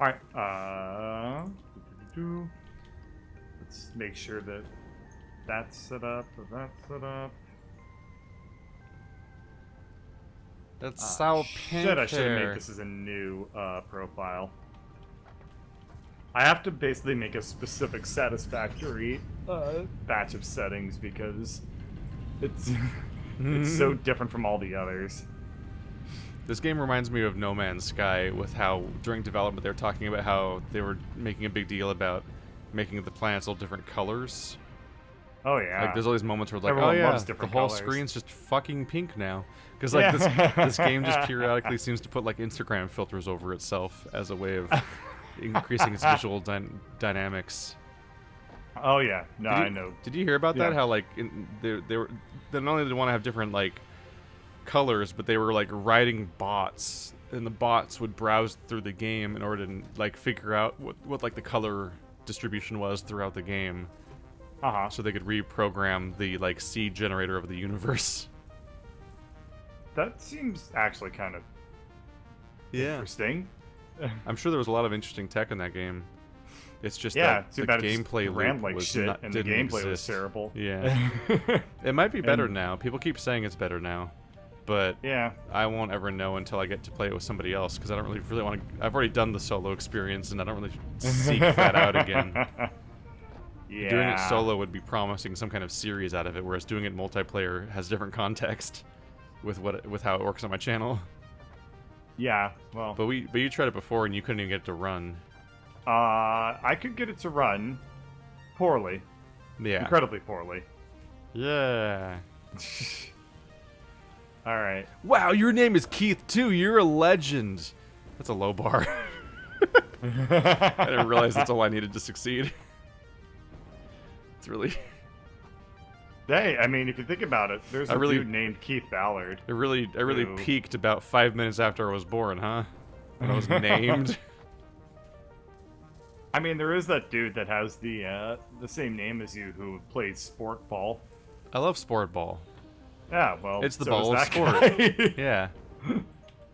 Alright, let's make sure that that's set up, that's set up. That's so pink Shit, I should have there. made this as a new profile. I have to basically make a specific Satisfactory batch of settings because it's it's so different from all the others. This game reminds me of No Man's Sky with how, during development, they were talking about how they were making a big deal about making the planets all different colors. Oh yeah. Like, there's all these moments where, like, Everyone oh yeah, loves the different whole colors. screen's just fucking pink now. Because, like, this game just periodically seems to put, like, Instagram filters over itself as a way of increasing its visual dynamics. Oh yeah. No, I know. Did you hear about that? Yeah. How, like, they were... Not only did they want to have different, like, colors, but they were, like, writing bots, and the bots would browse through the game in order to, like, figure out what like, the color distribution was throughout the game. Uh-huh. So they could reprogram the, like, seed generator of the universe. That seems actually kind of interesting. I'm sure there was a lot of interesting tech in that game. It's just Yeah, that too the bad it gameplay just ran loop like was shit, not, and the didn't gameplay was exist. terrible. Yeah. It might be better And- now. People keep saying it's better now. But Yeah. I won't ever know until I get to play it with somebody else, because I don't really want to... I've already done the solo experience, and I don't really seek that out again. Yeah. Doing it solo would be promising some kind of series out of it, whereas doing it multiplayer has different context with how it works on my channel. Yeah, well. But you tried it before, and you couldn't even get it to run. I could get it to run poorly. Yeah. Incredibly poorly. Yeah. Alright. Wow, your name is Keith, too. You're a legend. That's a low bar. I didn't realize that's all I needed to succeed. It's really... Hey, I mean, if you think about it, there's a really- dude named Keith Ballard. I really Ooh. peaked about 5 minutes after I was born, huh? When I was named. I mean, there is that dude that has the same name as you who plays sport ball. I love sport ball. Yeah, well, It's the so ball is of that sport. guy. Yeah.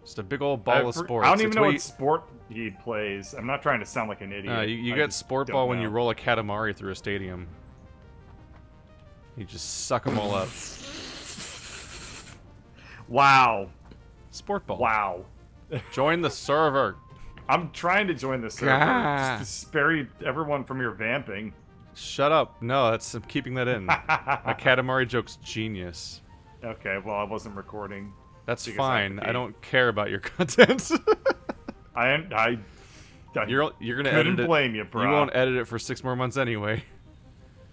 Just a big old ball of sports. I don't even It's know what what sport he plays. I'm not trying to sound like an idiot. you I get just sport don't ball when know. you roll a Katamari through a stadium. You just suck them all up. Wow. Sport ball. Wow. Join the server. I'm trying to join the server Gah. just to spare everyone from your vamping. Shut up. No, I'm keeping that in. My Katamari joke's genius. Okay, well, I wasn't recording. That's Because I have fine. to I be. don't care about your content. I You're gonna couldn't edit it. blame you, bro. You won't edit it for 6 more months anyway.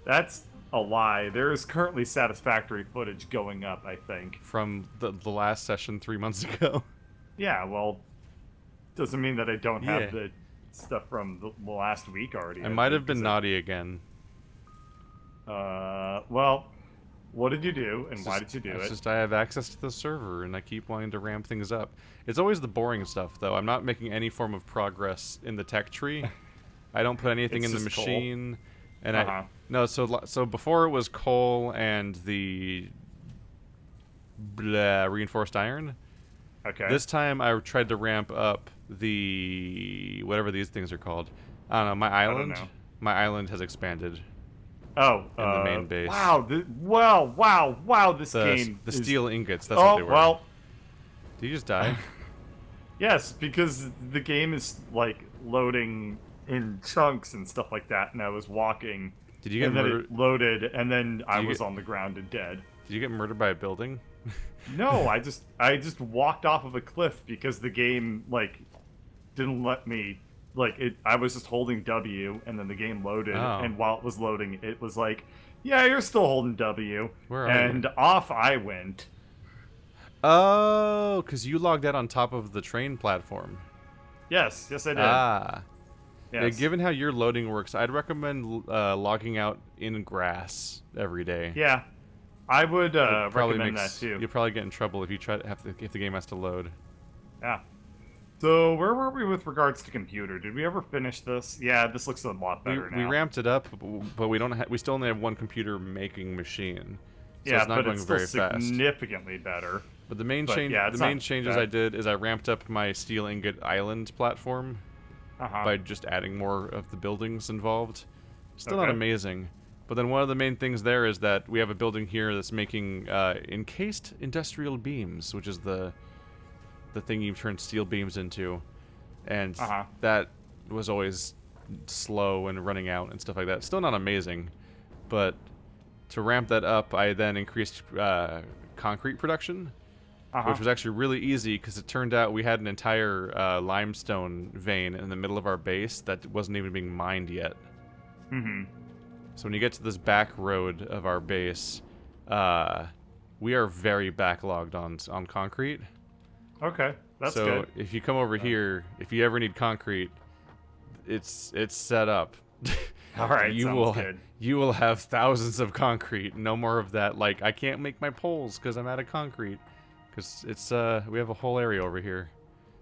That's a lie. There is currently Satisfactory footage going up, I think. From the last session 3 months ago. Yeah, well, doesn't mean that I don't have Yeah. the stuff from the last week already. I might have think, been 'cause naughty again. well, what did you do, and why did you do It's it? just I have access to the server, and I keep wanting to ramp things up. It's always the boring stuff, though. I'm not making any form of progress in the tech tree. I don't put anything It's in the just coal. machine. And Uh-huh. so before it was coal and the reinforced iron. Okay. This time I tried to ramp up the whatever these things are called. I don't know. My island. know. My island has expanded. Oh, in the main base. Wow! Wow! This game. The is- steel ingots. That's what they were. Well, Did you just die? yes, because the game is like loading in chunks and stuff like that, and I was walking. Did you get and then murdered? it loaded, and then I you was get- on the ground and dead. Did you get murdered by a building? No, I just walked off of a cliff because the game like didn't let me I was just holding W and then the game loaded Oh. and while it was loading it was like, yeah, you're still holding W. Where are and you? off I went. Oh, because you logged out on top of the train platform. Yes, I did. Ah. Yeah, Yes. given how your loading works, I'd recommend logging out in grass every day. Yeah. I would It probably recommend makes- that too. You'll probably get in trouble if you try to if the game has to load. Yeah. So where were we with regards to computer? Did we ever finish this? Yeah, this looks a lot better We now. ramped it up, but we don't. We still only have one computer making machine. So yeah, it's not but going it's still very fast. significantly better. But the main but change, yeah, the it's main not changes bad. I did is I ramped up my steel ingot island platform. by just adding more of the buildings involved. Still not Okay. amazing. But then one of the main things there is that we have a building here that's making encased industrial beams, which is the thing you turn steel beams into. And that was always slow and running out and stuff like that. Still not amazing, but to ramp that up, I then increased concrete production, which was actually really easy because it turned out we had an entire limestone vein in the middle of our base that wasn't even being mined yet. So when you get to this back road of our base, we are very backlogged on concrete. Okay, that's so good. If you come over here, if you ever need concrete, it's set up. All right, sounds good. You will have thousands of concrete. No more of that. Like, I can't make my poles because I'm out of concrete. Because it's we have a whole area over here.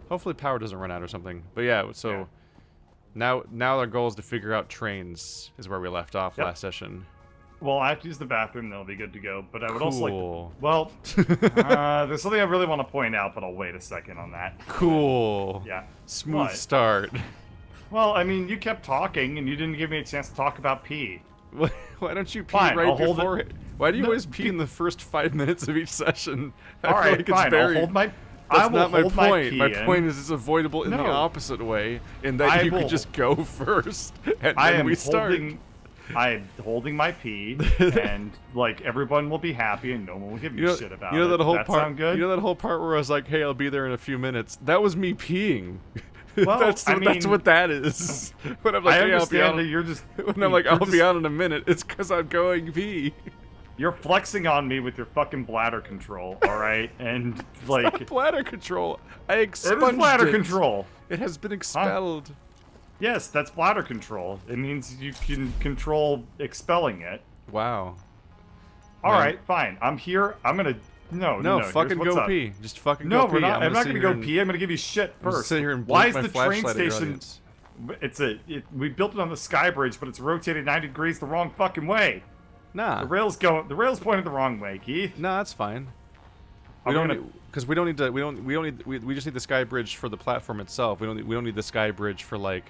Hopefully power doesn't run out or something. But yeah, so. Yeah. Now our goal is to figure out trains, is where we left off last session. Well, I have to use the bathroom, then I'll be good to go. But I would also Cool. like... Well, there's something I really want to point out, but I'll wait a second on that. Cool. Yeah. Smooth What? start. Well, I mean, you kept talking, and you didn't give me a chance to talk about pee. Why don't you pee Fine, right I'll hold before it. it? Why do you No, always pee in the first 5 minutes of each session? I All feel right, like it's fine. very... I'll hold my... That's I will not my hold point. My, My point is it's avoidable in the No. opposite way, in that I you will- could just go first, and I then am we start. I am holding my pee, and like everyone will be happy, and no one will give me shit about you know it. that whole That part. sound good? You know that whole part where I was like, "Hey, I'll be there in a few minutes." That was me peeing. Well, that's I that's mean- what that is. When I'm like, I "Hey, I'll be understand out." that you're just. When I'm like, you're "I'll be just- out in a minute," it's because I'm going pee. You're flexing on me with your fucking bladder control, all right? And like, Bladder control. I it expunged is bladder it. control. It has been expelled. Yes, that's bladder control. It means you can control expelling it. Wow. All Man. right, fine. I'm here. I'm gonna. No, fucking here's what's go up. pee. Just fucking No, go pee. we're not. I'm not sit gonna here go and- pee. I'm gonna give you shit I'm gonna first. sit here and Why blink is my the train flashlight at your station? audience. We built it on the sky bridge, but it's rotated 90 degrees the wrong fucking way. Nah. The rails pointed the wrong way, Keith. No, that's fine. I'm We don't gonna- because we don't need to. We just need the sky bridge for the platform itself. We don't need the sky bridge for like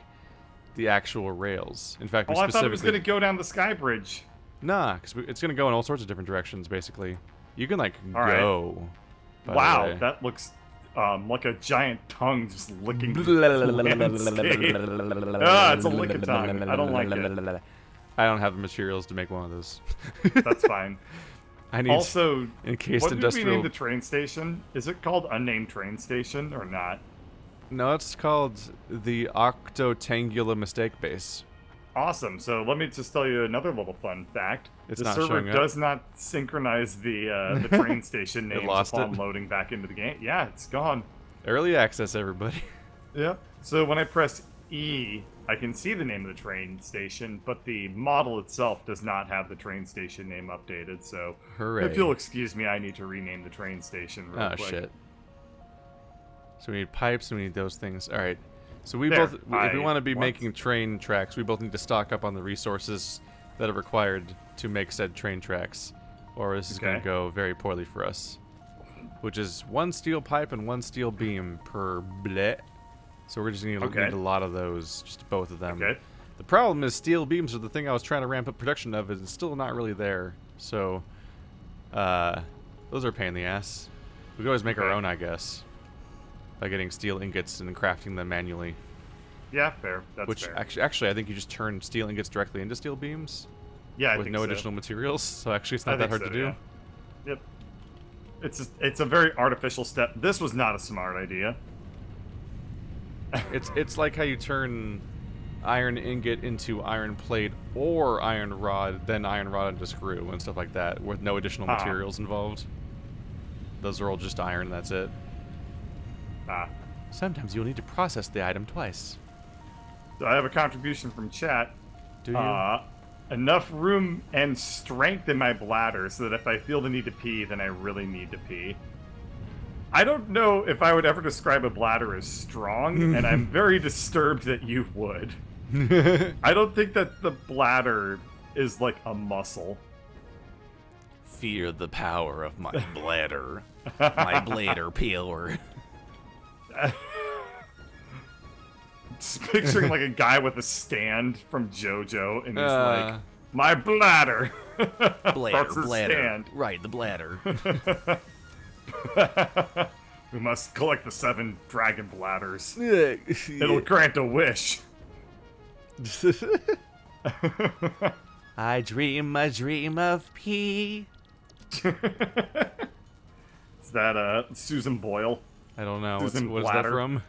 the actual rails. In fact, we Oh, I thought it was specifically gonna go down the sky bridge. nah, because it's gonna go in all sorts of different directions. Basically, you can like All right. go. by the Wow, way. that looks like a giant tongue just licking the landscape. Ah, it's a lick-a-tongue. I don't like it. I don't have the materials to make one of those. That's fine. I need Also, encased what did we industrial. name the train station? Is it called Unnamed Train Station or not? No, it's called the Octotangula Mistake Base. Awesome. So let me just tell you another little fun fact. It's the not server showing up. does not synchronize the train station names lost upon it. loading back into the game. Yeah, it's gone. Early access, everybody. Yep. So when I press E, I can see the name of the train station, but the model itself does not have the train station name updated. So Hooray. if you'll excuse me, I need to rename the train station real Oh quick. shit. So we need pipes and we need those things. All right. So we There, both, if we want to be want- making train tracks, we both need to stock up on the resources that are required to make said train tracks, or this is going to Okay. go very poorly for us. Which is 1 steel pipe and 1 steel beam per bleh. So we're just going to Okay. need a lot of those, just both of them. Okay. The problem is steel beams are the thing I was trying to ramp up production of, and it's still not really there. So, those are a pain in the ass. We could always make our Okay. own, I guess, by getting steel ingots and crafting them manually. Yeah, fair. That's Which fair. actually, I think you just turn steel ingots directly into steel beams Yeah, I with think no so. additional materials. So actually, it's not I that think hard so, to do. yeah. Yep. It's a very artificial step. This was not a smart idea. It's like how you turn iron ingot into iron plate or iron rod, then iron rod into screw and stuff like that, with no additional Ah. materials involved. Those are all just iron. That's it. Ah. Sometimes you'll need to process the item twice. So I have a contribution from chat. Do you? Enough room and strength in my bladder so that if I feel the need to pee, then I really need to pee. I don't know if I would ever describe a bladder as strong, and I'm very disturbed that you would. I don't think that the bladder is like a muscle. Fear the power of my bladder. My bladder power. Just picturing like a guy with a stand from JoJo, and he's like, Uh, "My bladder." Bladder, That's his bladder. stand. Right, the bladder. We must collect the 7 dragon bladders. It'll It'll grant a wish. I dream a dream of pee. Is that Susan Boyle? I don't know. Susan What is that Bladder. from?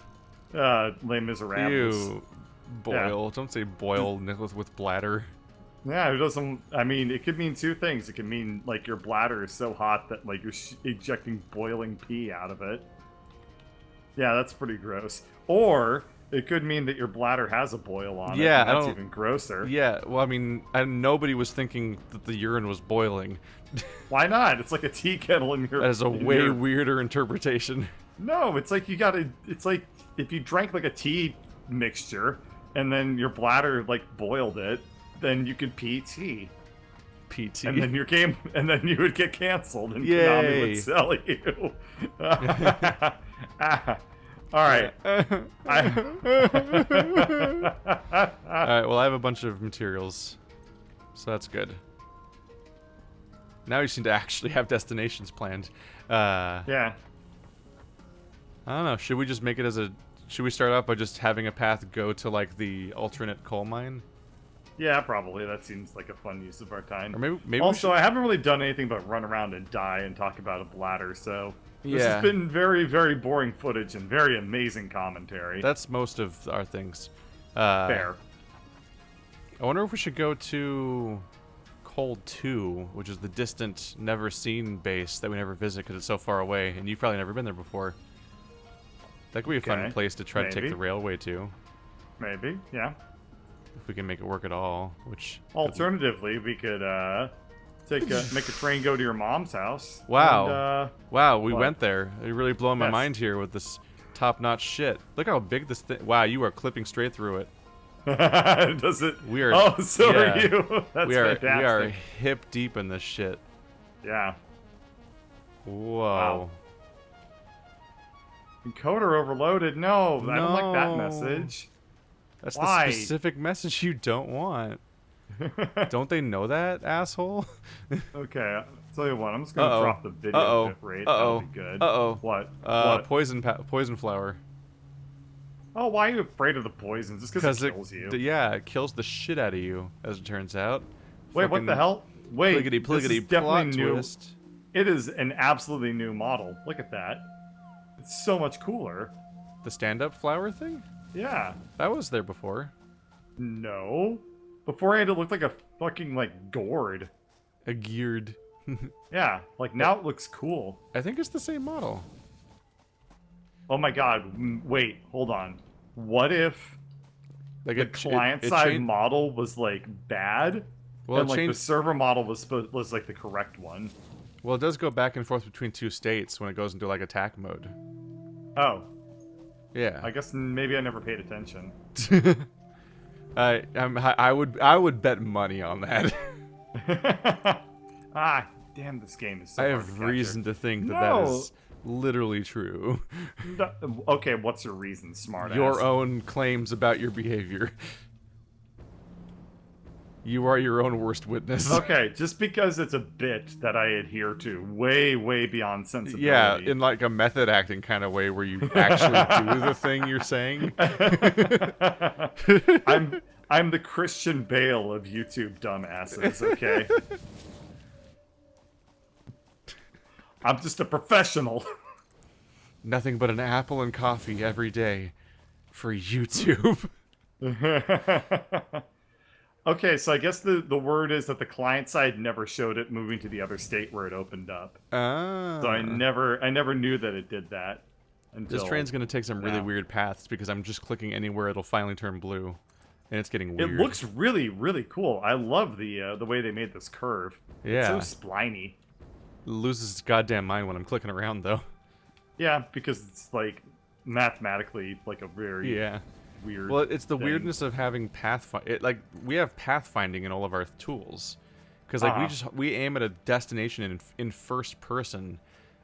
Les Miserables. Ew. Boyle. Don't say Boyle Nicholas with bladder. Yeah, it doesn't. I mean, it could mean 2 things. It could mean like your bladder is so hot that like you're ejecting boiling pee out of it. Yeah, that's pretty gross. Or it could mean that your bladder has a boil on it. Yeah, and I that's don't- even grosser. Yeah, well, I mean, nobody was thinking that the urine was boiling. Why not? It's like a tea kettle in your. That is a in way your- weirder interpretation. No, it's like you gotta. It's like if you drank like a tea mixture and then your bladder like boiled it, then you could pee tea. PT. And then your game, and then you would get canceled, and Yay. Konami would sell you. All right. Alright, well, I have a bunch of materials, so that's good. Now we just need to actually have destinations planned. Yeah. I don't know, should we just make it as a... Should we start off by just having a path go to, like, the alternate coal mine? Yeah, probably. That seems like a fun use of our time. Or maybe we Also, should... I haven't really done anything but run around and die and talk about a bladder, so this Yeah. has been very, very boring footage and very amazing commentary. That's most of our things. Fair. I wonder if we should go to Cold 2, which is the distant, never-seen base that we never visit because it's so far away, and you've probably never been there before. That could be a fun Okay. place to try to take Maybe. the railway to, Maybe, yeah. if we can make it work at all, which... Alternatively, we could make a train go to your mom's house. Wow. And, Wow, we What? went there. You're really blowing my Yes. mind here with this top-notch shit. Look how big this thing... Wow, you are clipping straight through it. does it? We are... Oh, so yeah. are you. That's we are fantastic. hip deep in this shit. Yeah. Whoa. Wow. Encoder overloaded. No, I don't like that No. message. That's Why? the specific message you don't want. Don't they know that, asshole? Okay, I'll tell you what. I'm just gonna Uh-oh. drop the video Uh-oh. bit rate. Uh-oh. That'll be good. Uh-oh. What? What? Poison flower. Oh, why are you afraid of the poison? Just because it kills you? Yeah, it kills the shit out of you, as it turns out. Wait, what the hell? Wait, Pliggity this is pliggity definitely plot new. twist. It is an absolutely new model. Look at that. It's so much cooler. The stand-up flower thing? Yeah. That was there before. No. Beforehand, it looked like a fucking, like, gourd. A geared. Yeah. Like, now it looks cool. I think it's the same model. Oh my god. Wait, hold on. What if Like the client-side model was, like, bad? Well, and, it like, the changed. server model was, like, the correct one? Well, it does go back and forth between 2 states when it goes into like attack mode. Oh. Yeah. I guess maybe I never paid attention. I would bet money on that. Ah, damn, this game is so I hard have to capture. reason to think that No. that is literally true. Okay, what's your reason, smart Your ass? own claims about your behavior. You are your own worst witness. Okay, just because it's a bit that I adhere to, way, way beyond sensibility. Yeah, in like a method acting kind of way where you actually do the thing you're saying. I'm the Christian Bale of YouTube dumbasses, okay? I'm just a professional. Nothing but an apple and coffee every day for YouTube. Okay, so I guess the word is that the client side never showed it moving to the other state where it opened up. Ah. So I never knew that it did that until This train's gonna take some really now. weird paths because I'm just clicking anywhere it'll finally turn blue, and it's getting weird. It looks really, really cool. I love the way they made this curve. Yeah. It's so spliny. It loses its goddamn mind when I'm clicking around though. Yeah, because it's like mathematically like a very Yeah. weird. Well, it's the thing. weirdness of having like we have pathfinding in all of our tools, because like we aim at a destination in first person,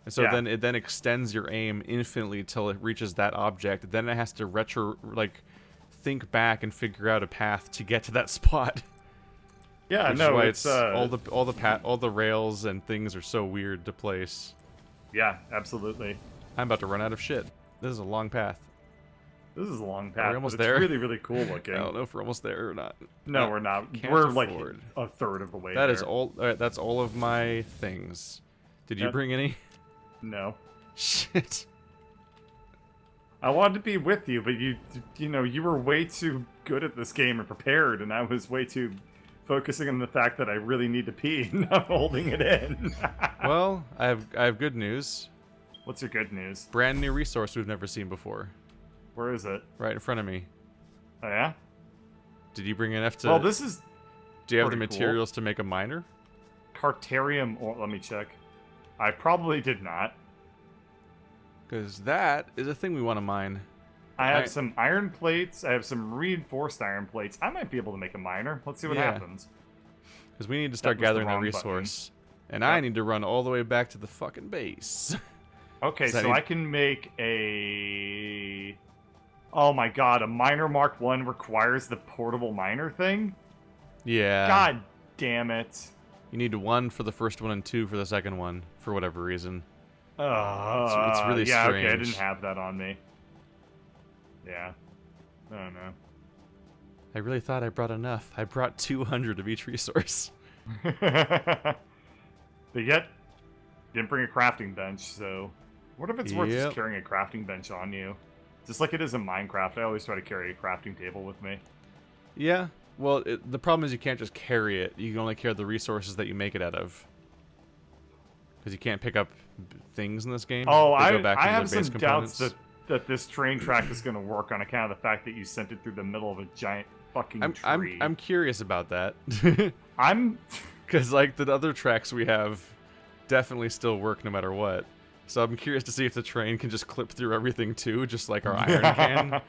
and so Yeah. then it extends your aim infinitely till it reaches that object. Then it has to think back and figure out a path to get to that spot. Yeah, Which is no, why it's all the rails and things are so weird to place. yeah, absolutely. I'm about to run out of shit. This is a long path. This is a long Are path. we almost but there? it's really, really cool looking. I don't know if we're almost there or not. No, we're not. Can't We're like afford. a third of the way That there. is all. That's all of my things. Did you Yep. bring any? No. Shit. I wanted to be with you, but you know, you were way too good at this game and prepared, and I was way too focusing on the fact that I really need to pee, not holding it in. Well, I have good news. What's your good news? Brand new resource we've never seen before. Where is it? Right in front of me. Oh yeah. Did you bring enough to? Well, this is do you have the pretty cool. materials to make a miner? Cartarium. Or let me check. I probably did not. Because that is a thing we want to mine. I have I- some iron plates. I have some reinforced iron plates. I might be able to make a miner. Let's see what Yeah. happens. Because we need to start was the gathering that wrong resource. And Yep. I need to run all the way back to the fucking base. Okay, Does that so need- I can make a... Oh my god, a miner Mark 1 requires the portable miner thing? Yeah. God damn it. You need 1 for the first one and 2 for the second one, for whatever reason. It's really yeah, okay, I strange. didn't have that on me. Yeah. I don't know. I really thought I brought enough. I brought 200 of each resource. But yet, didn't bring a crafting bench, so... What if it's worth Yep. just carrying a crafting bench on you? Just like it is in Minecraft, I always try to carry a crafting table with me. Yeah. Well, the problem is you can't just carry it. You can only carry the resources that you make it out of. Because you can't pick up things in this game. Oh, They I go back to their have some base doubts components. that this train track is going to work on account of the fact that you sent it through the middle of a giant fucking tree. I'm curious about that. I'm Because, like, the other tracks we have definitely still work no matter what. So I'm curious to see if the train can just clip through everything, too, just like our iron can.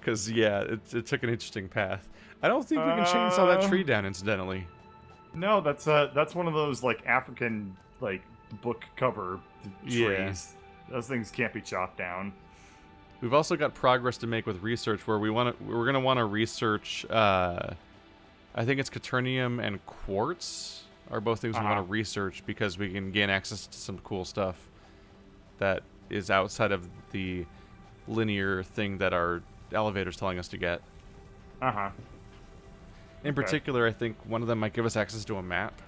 Because, yeah, it took an interesting path. I don't think we can chainsaw that tree down, incidentally. No, that's one of those like African like book cover trees. Yeah. Those things can't be chopped down. We've also got progress to make with research where we're going to want to research, I think it's Quaternium and Quartz are both things we want to research because we can gain access to some cool stuff that is outside of the linear thing that our elevator's telling us to get. Uh-huh. In Okay. particular, I think one of them might give us access to a map,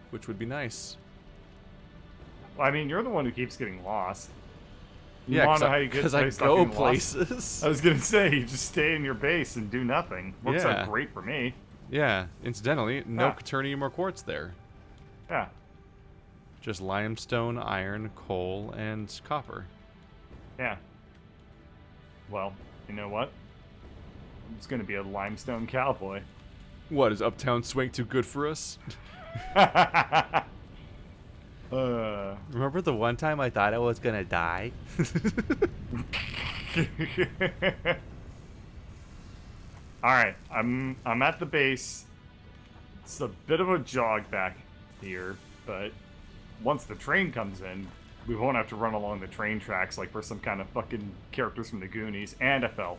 which would be nice. Well, I mean, you're the one who keeps getting lost. You Yeah, wanna know how you get because I stop go getting lost? places. I was gonna say, you just stay in your base and do nothing. Works Yeah. out great for me. Yeah, incidentally, no Ah. Quaternium or Quartz there. Yeah. Just limestone, iron, coal, and copper. Yeah. Well, you know what? I'm just gonna be a limestone cowboy. What, is Uptown Swing too good for us? Remember the one time I thought I was gonna die? Alright, I'm at the base. It's a bit of a jog back here, but once the train comes in, we won't have to run along the train tracks like we're some kind of fucking characters from the Goonies. And I fell.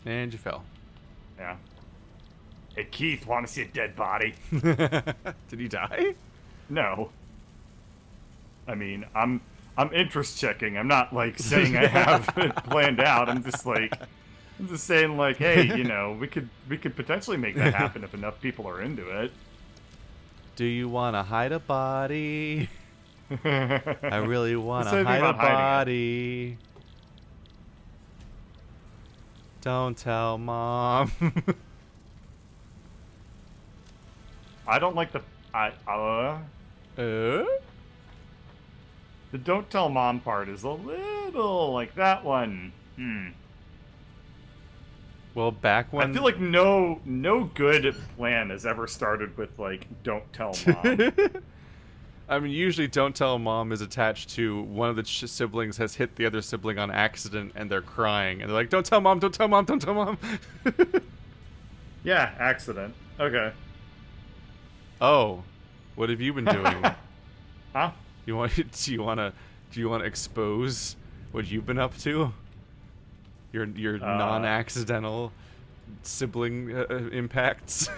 And you fell. Yeah. Hey Keith, wanna see a dead body? Did he die? No. I mean, I'm interest checking. I'm not like saying I have it planned out. I'm just saying like, hey, you know, we could potentially make that happen if enough people are into it. Do you wanna hide a body? I really wanna Say anything hide a about hiding it. body. Don't tell mom. I don't like the the don't tell mom part is a little like that one. Well, back when I feel like no good plan has ever started with like don't tell mom. I mean, usually don't tell mom is attached to one of the siblings has hit the other sibling on accident and they're crying and they're like, don't tell mom, don't tell mom, don't tell mom. Yeah, accident. Okay. Oh, what have you been doing? Huh? Do you want to expose what you've been up to? Your non-accidental sibling impacts.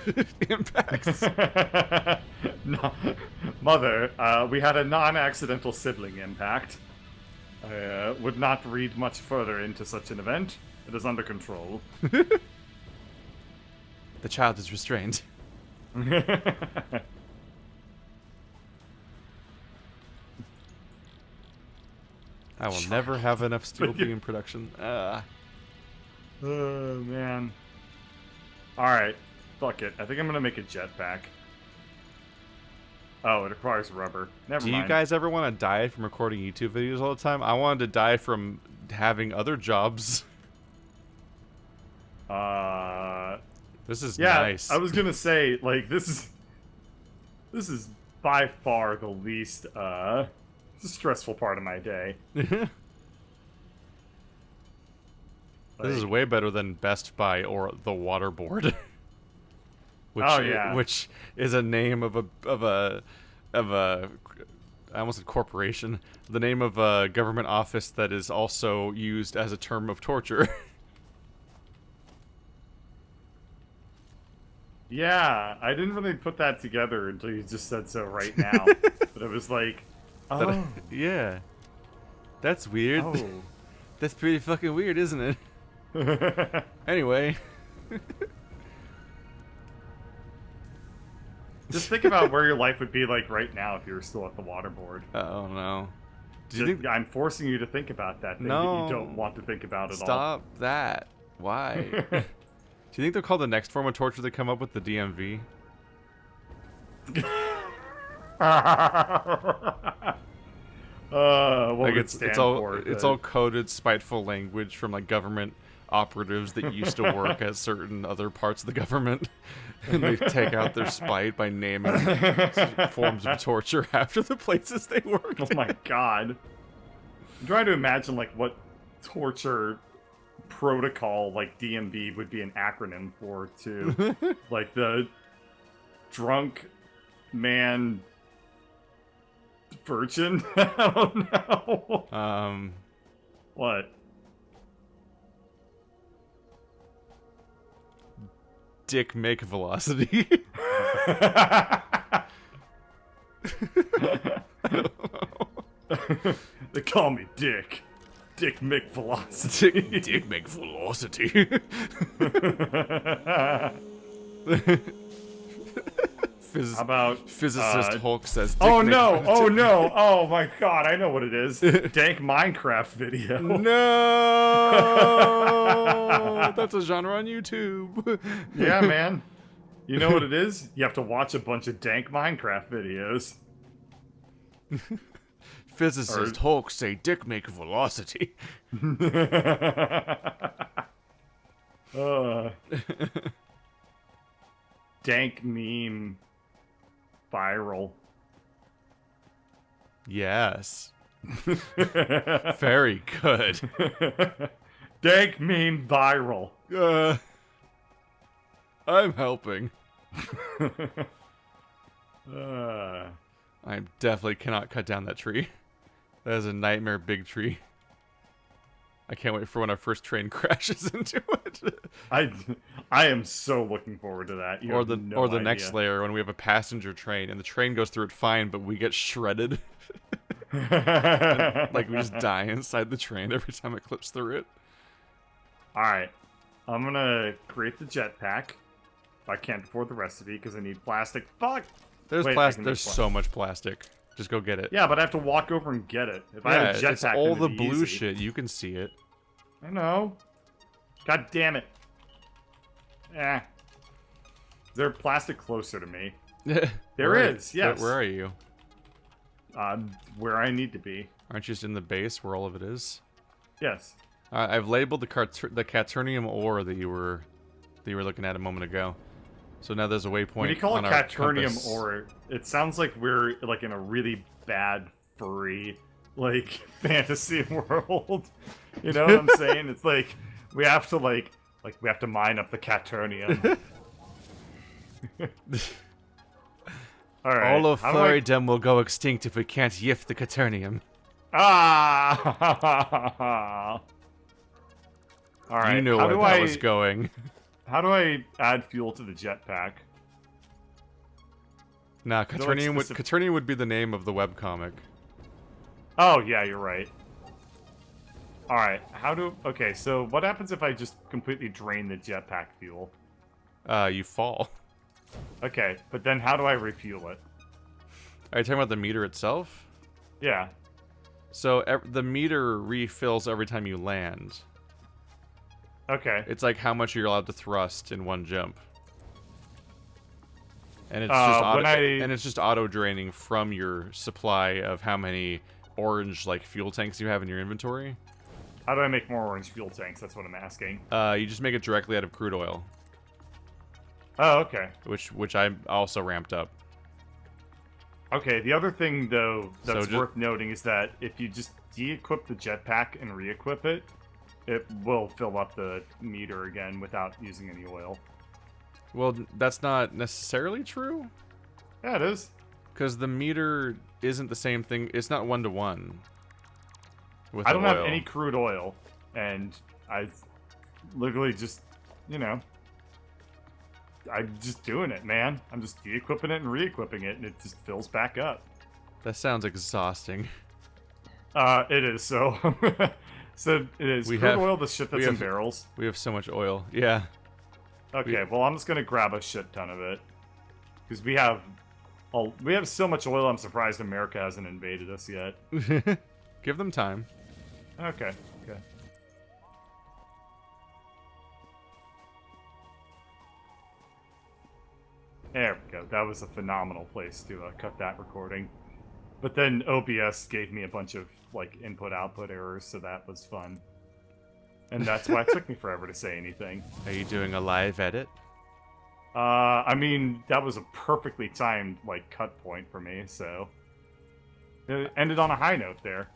Impacts. No, Mother, we had a non-accidental sibling impact. I would not read much further into such an event. It is under control. The child is restrained. I will never have enough steel beam production. Oh, man. Alright. Fuck it. I think I'm gonna make a jetpack. Oh, it requires rubber. Never Do mind. you guys ever want to die from recording YouTube videos all the time? I wanted to die from having other jobs. This is Yeah, nice. I was gonna say, like, this is by far the least, stressful part of my day. This is way better than Best Buy or the Waterboard. Which, Oh, yeah. which is a name of a I almost said corporation. The name of a government office that is also used as a term of torture. Yeah, I didn't really put that together until you just said so right now. But it was like, oh, Yeah. That's weird. oh. That's pretty fucking weird, isn't it? Anyway. Just think about where your life would be like right now if you were still at the waterboard. Oh no. Do you think I'm forcing you to think about that thing that No. you don't want to think about at all. Stop that. Why? Do you think they'll call the next form of torture they come up with the DMV? What Like would it it's stand all for? it's all coded spiteful language from like government operatives that used to work at certain other parts of the government, and they take out their spite by naming forms of torture after the places they worked. Oh my god. I'm trying to imagine like what torture protocol like DMV would be an acronym for too. Like the drunk man virgin? I don't know. What? Dick make velocity. They call me Dick. Dick McVelocity. Dick make velocity. How about Physicist Hulk says. Dick Oh make no! velocity. Oh no! Oh my god! I know what it is. Dank Minecraft video. No, that's a genre on YouTube. Yeah, man. You know what it is? You have to watch a bunch of dank Minecraft videos. Physicist Hulk say dick make velocity. Dank meme viral. Yes. Very good. Dank meme viral. I'm helping. Uh, I definitely cannot cut down that tree. That is a nightmare big tree. I can't wait for when our first train crashes into it. I am so looking forward to that. You or have the no next idea. layer when we have a passenger train and the train goes through it fine, but we get shredded. And, like we just die inside the train every time it clips through it. Alright. I'm gonna create the jetpack. I can't afford the recipe because I need plastic. Fuck! There's Wait, I plastic. can There's make so much plastic. Just go get it. Yeah, but I have to walk over and get it. If I had a jetpack, it's all then the it'd be blue easy. shit. You can see it. I know. God damn it. Eh. Is there plastic closer to me? There is, yes. Where are you? Where I need to be. Aren't you just in the base where all of it is? Yes. I've labeled the Caternium ore that you were looking at a moment ago. So now there's a waypoint. When you call it on our Caternium compass. ore, it sounds like we're like in a really bad furry like fantasy world. You know what I'm saying? It's like we have to we have to mine up the Caternium. All right. All of how do I- furrydom will go extinct if we can't yift the Caternium. Ah! All right. You know how where do that I, was going. how do I add fuel to the jetpack? Nah, Is it, like, Quaternium would be the name of the webcomic. Oh, yeah, you're right. Alright, okay, so what happens if I just completely drain the jetpack fuel? You fall. Okay, but then how do I refuel it? Are you talking about the meter itself? Yeah. So the meter refills every time you land. Okay. It's like how much you're allowed to thrust in one jump. And it's just auto draining from your supply of how many orange like fuel tanks you have in your inventory. How do I make more orange fuel tanks? That's what I'm asking. You just make it directly out of crude oil. Oh, okay. Which I also ramped up. Okay, the other thing, though, that's So worth noting is that if you just de-equip the jetpack and re-equip it, it will fill up the meter again without using any oil. Well, that's not necessarily true. Yeah, it is. Because the meter isn't the same thing. It's not 1-to-1. With I don't the have oil. any crude oil, and I literally just, I'm just doing it, man. I'm just de-equipping it and re-equipping it, and it just fills back up. That sounds exhausting. It is, so... so it is crude oil, the shit that's in barrels. We have so much oil. Yeah. Okay, well, I'm just gonna grab a shit ton of it. Because we have so much oil, I'm surprised America hasn't invaded us yet. Give them time. Okay. There we go. That was a phenomenal place to cut that recording. But then OBS gave me a bunch of, like, input-output errors, so that was fun. And that's why it took me forever to say anything. Are you doing a live edit? I mean, that was a perfectly timed, like, cut point for me, so... It ended on a high note there.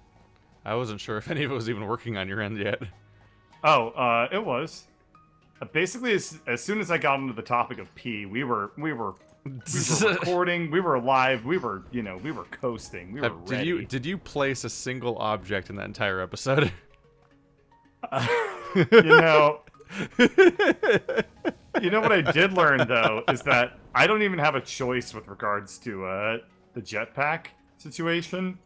I wasn't sure if any of it was even working on your end yet. Oh, it was. Basically, as soon as I got into the topic of pee, we were recording, we were live, we were coasting, we were ready. Did you place a single object in that entire episode? You know what I did learn, though, is that I don't even have a choice with regards to the jetpack situation.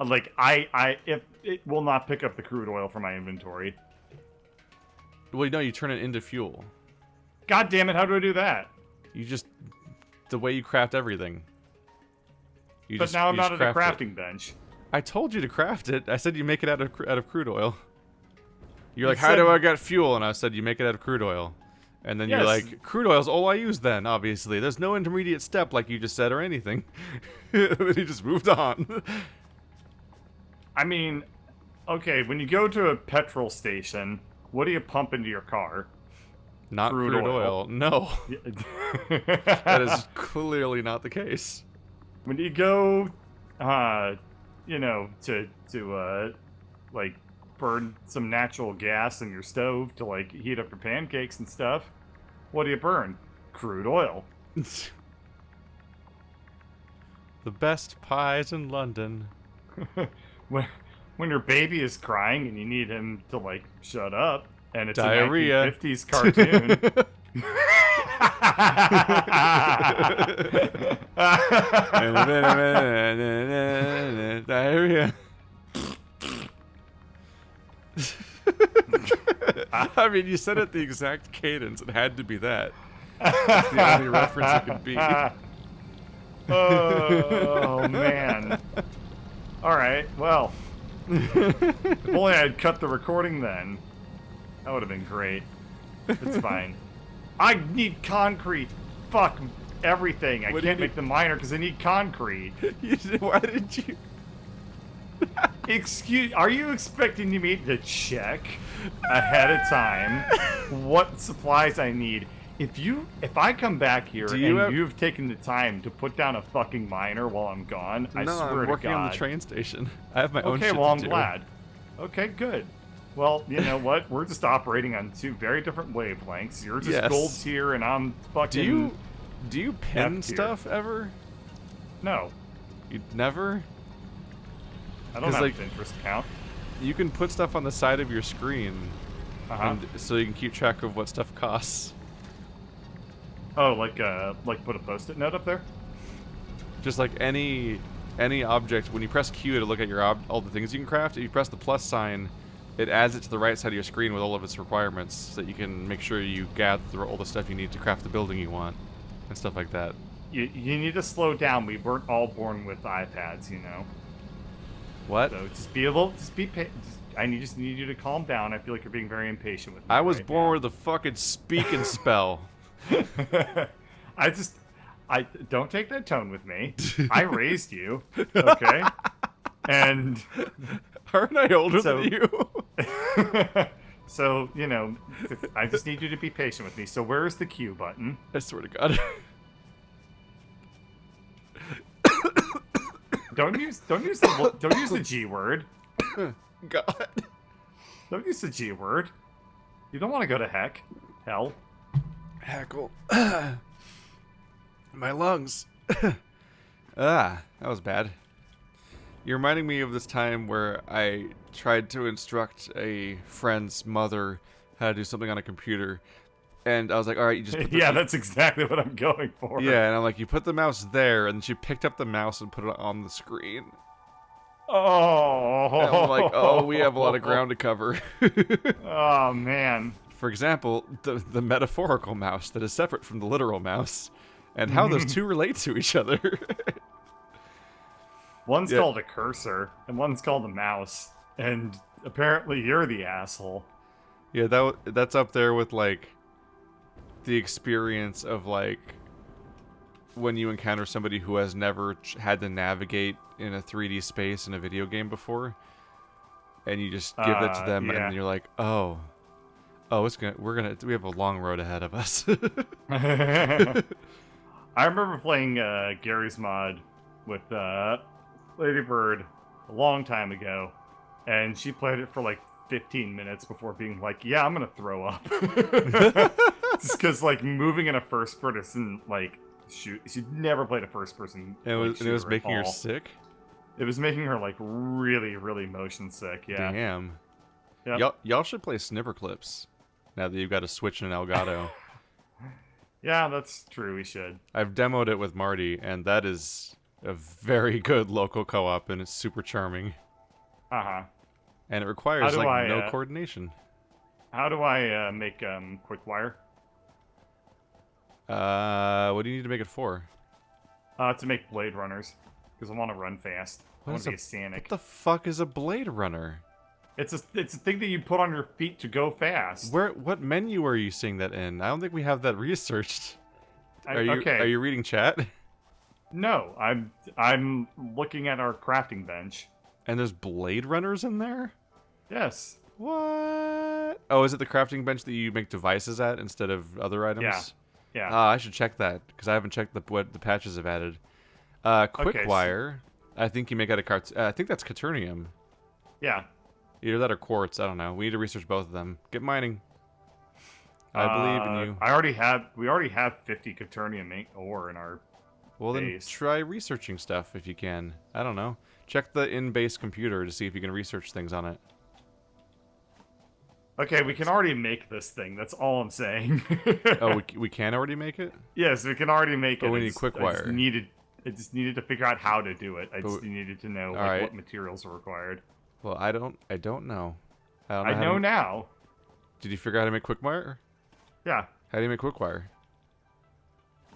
If it will not pick up the crude oil from my inventory. Well, no, you turn it into fuel. God damn it, how do I do that? You just... the way you craft everything. But now I'm not at a crafting bench. I told you to craft it. I said you make it out of crude oil. You're like, how do I get fuel? And I said, you make it out of crude oil. And then you're like, crude oil's all I use then, obviously. There's no intermediate step like you just said or anything. Then he just moved on. I mean, okay, when you go to a petrol station, what do you pump into your car? Not crude oil. No. That is clearly not the case. When you go, like, burn some natural gas in your stove to, like, heat up your pancakes and stuff, what do you burn? Crude oil. The best pies in London. When your baby is crying and you need him to, like, shut up, and it's Diarrhea. a 1950s cartoon. Diarrhea. I mean, you said it the exact cadence. It had to be that. That's the only reference it could be. Oh, man. Alright, well. If only I'd cut the recording then. That would have been great. It's fine. I need concrete. Fuck everything. I can't make the miner because I need concrete. Why did you... Are you expecting me to check ahead of time what supplies I need? If I come back here and you've taken the time to put down a fucking miner while I'm gone, I swear to God. No, I'm working on the train station. I have my own shit to do. Okay, well, I'm glad. Okay, good. Well, you know what? We're just operating on two very different wavelengths. You're just gold tier, and I'm fucking... Do you pin stuff ever? No. You never? I don't have a Pinterest account. You can put stuff on the side of your screen and so you can keep track of what stuff costs. Oh, like put a post-it note up there? Just like any object, when you press Q to look at your all the things you can craft, if you press the plus sign, it adds it to the right side of your screen with all of its requirements, so that you can make sure you gather all the stuff you need to craft the building you want, and stuff like that. You need to slow down. We weren't all born with iPads, you know. What? So just be a little, I just need you to calm down. I feel like you're being very impatient with me. I was right born now. with a fucking speaking spell. I don't take that tone with me. I raised you, okay? And Aren't I older So- than you? so, you know, I just need you to be patient with me. So where's the Q button? I swear to God. Don't use the G word. God. Don't use the G word. You don't want to go to hell. Hackle. My lungs. That was bad. You're reminding me of this time where I tried to instruct a friend's mother how to do something on a computer. And I was like, all right, you just put the, Yeah, that's exactly what I'm going for. yeah, and I'm like, you put the mouse there, and she picked up the mouse and put it on the screen. Oh. And I'm like, oh, we have a lot of ground to cover. Oh, man. For example, the metaphorical mouse that is separate from the literal mouse, and how those two relate to each other. One's Yeah. called a cursor, and one's called a mouse. And apparently you're the asshole. Yeah, that's up there with, like, the experience of, like, when you encounter somebody who has never had to navigate in a 3D space in a video game before, and you just give it to them, yeah. and you're like, oh, we have a long road ahead of us. I remember playing Gary's mod with Lady Bird a long time ago, and she played it for like 15 minutes before being like, yeah, I'm gonna throw up. Just because, like, moving in a first person, like, she'd never played a first person. And it was making her all. sick? It was making her, like, really, really motion sick, yeah. Damn. Yep. Y'all should play Snipper Clips, now that you've got a Switch and an Elgato. Yeah, that's true, we should. I've demoed it with Marty, and that is a very good local co-op, and it's super charming. Uh-huh. And it requires, How do like, I, no coordination. How do I make Quick-Wire? What do you need to make it for? To make Blade Runners, because I want to run fast. I What want is to be a- a Sonic. What the fuck is a Blade Runner? It's a thing that you put on your feet to go fast. What menu are you seeing that in? I don't think we have that researched. Okay. Are you reading chat? No, I'm looking at our crafting bench. And there's Blade Runners in there? Yes. What? Oh, is it the crafting bench that you make devices at instead of other items? Yeah. Yeah. Ah, I should check that, because I haven't checked what the patches have added. Quickwire, I think you make out of I think that's Quaternium. Yeah. Either that or quartz, I don't know. We need to research both of them. Get mining. I believe in you. We already have 50 Quaternium ore in our Well, then base. try researching stuff if you can. I don't know. Check the in-base computer to see if you can research things on it. Okay, we can already make this thing. That's all I'm saying. Oh, we can already make it? Yes, we can already make But it. we need I just Quickwire. I just needed to figure out how to do it. I But just needed to know like, alright. what materials are required. Well, I don't know. Don't know I how know to- now. Did you figure out how to make Quickwire? Yeah. How do you make Quickwire?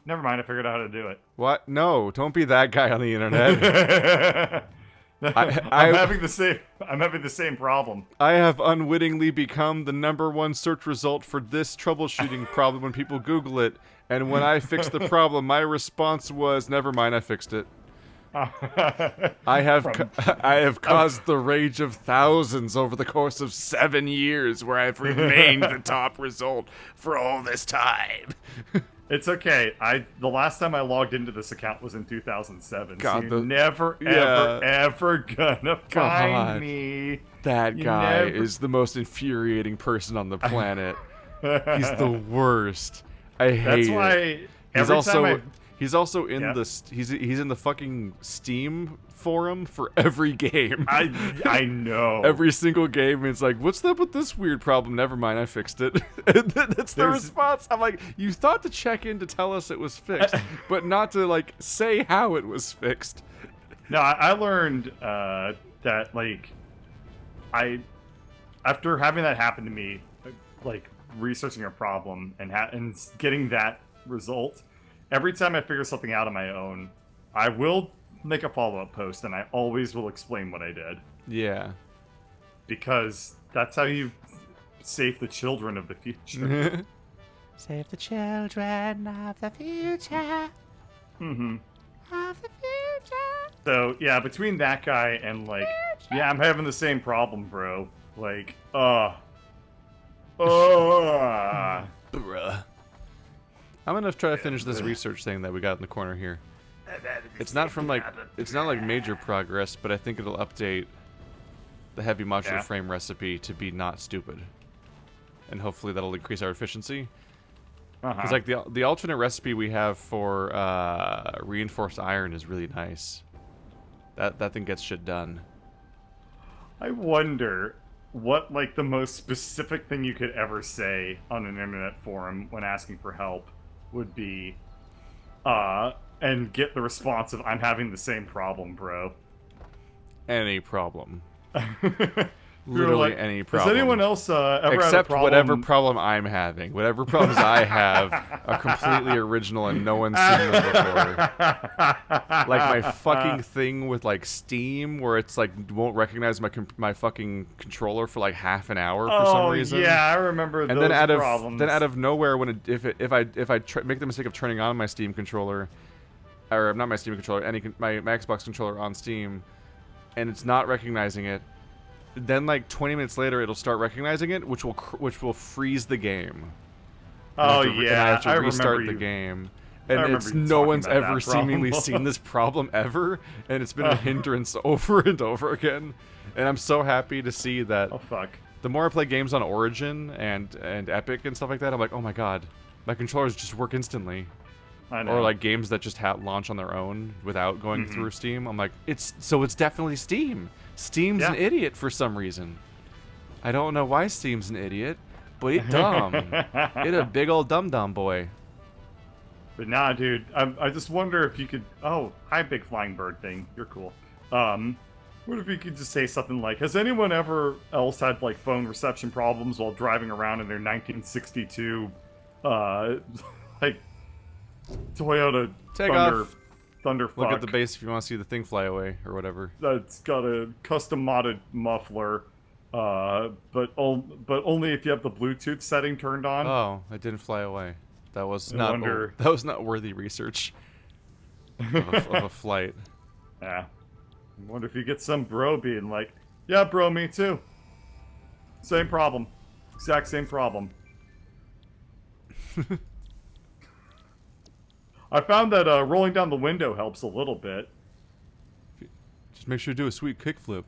Never mind, I figured out how to do it. What? No, don't be that guy on the internet. I'm having the same problem. I have unwittingly become the #1 search result for this troubleshooting problem when people Google it. And when I fixed the problem, my response was, never mind, I fixed it. I have caused the rage of thousands over the course of 7 years, where I've remained the top result for all this time. It's okay. The last time I logged into this account was in 2007. God, so you're never, yeah. ever gonna God. find me. That You guy never- is the most infuriating person on the planet. He's the worst. I hate That's it. why He's every also time He's also in Yeah. he's in the fucking Steam forum for every game. I know. Every single game, it's like, what's up with this weird problem? Never mind, I fixed it. And that's the response. I'm like, you thought to check in to tell us it was fixed, but not to like say how it was fixed. No, I learned that like after having that happen to me, like researching a problem and getting that result, every time I figure something out on my own, I will make a follow-up post, and I always will explain what I did. Yeah. Because that's how you save the children of the future. Save the children of the future. Mm-hmm. Of the future. So, yeah, between that guy and, like, yeah, I'm having the same problem, bro. Like, Bruh. I'm gonna try to finish this research thing that we got in the corner here. It's not like major progress, but I think it'll update the heavy modular frame recipe to be not stupid, and hopefully that'll increase our efficiency. Because like the alternate recipe we have for reinforced iron is really nice. That thing gets shit done. I wonder what, like, the most specific thing you could ever say on an internet forum when asking for help would be, and get the response of, I'm having the same problem, bro. Any problem. Literally like, any problem. Has anyone else ever had a Except problem? whatever problem I'm having. Whatever problems I have are completely original and no one's seen them before. Like my fucking thing with like Steam, where it's like won't recognize my fucking controller for like half an hour for some reason. Yeah, I remember And those then problems. out of nowhere, when if I make the mistake of turning on my Steam controller, or not my Steam controller, my Xbox controller on Steam, and it's not recognizing it. Then, like 20 minutes later, it'll start recognizing it, which will freeze the game. Oh and I have to restart the game, and it's no one's ever seemingly seen this problem ever, and it's been a hindrance over and over again. And I'm so happy to see that. Oh fuck! The more I play games on Origin and Epic and stuff like that, I'm like, oh my god, my controllers just work instantly. I know. Or like games that just launch on their own without going through Steam. I'm like, it's definitely Steam. Steam's an idiot for some reason. I don't know why Steam's an idiot, but it's dumb. It a big old dum-dum boy. But nah, dude, I just wonder if you could... Oh, hi, big flying bird thing. You're cool. What if you could just say something like, has anyone ever else had, like, phone reception problems while driving around in their 1962, like, Toyota Take Thunder... off. Thunderfuck. Look at the base if you want to see the thing fly away or whatever. That's got a custom modded muffler, but only if you have the Bluetooth setting turned on. Oh, it didn't fly away. That was that was not worthy research of a flight. Yeah. I wonder if you get some bro being like, yeah, bro, me too. Same problem. Exact same problem. I found that rolling down the window helps a little bit. Just make sure to do a sweet kickflip.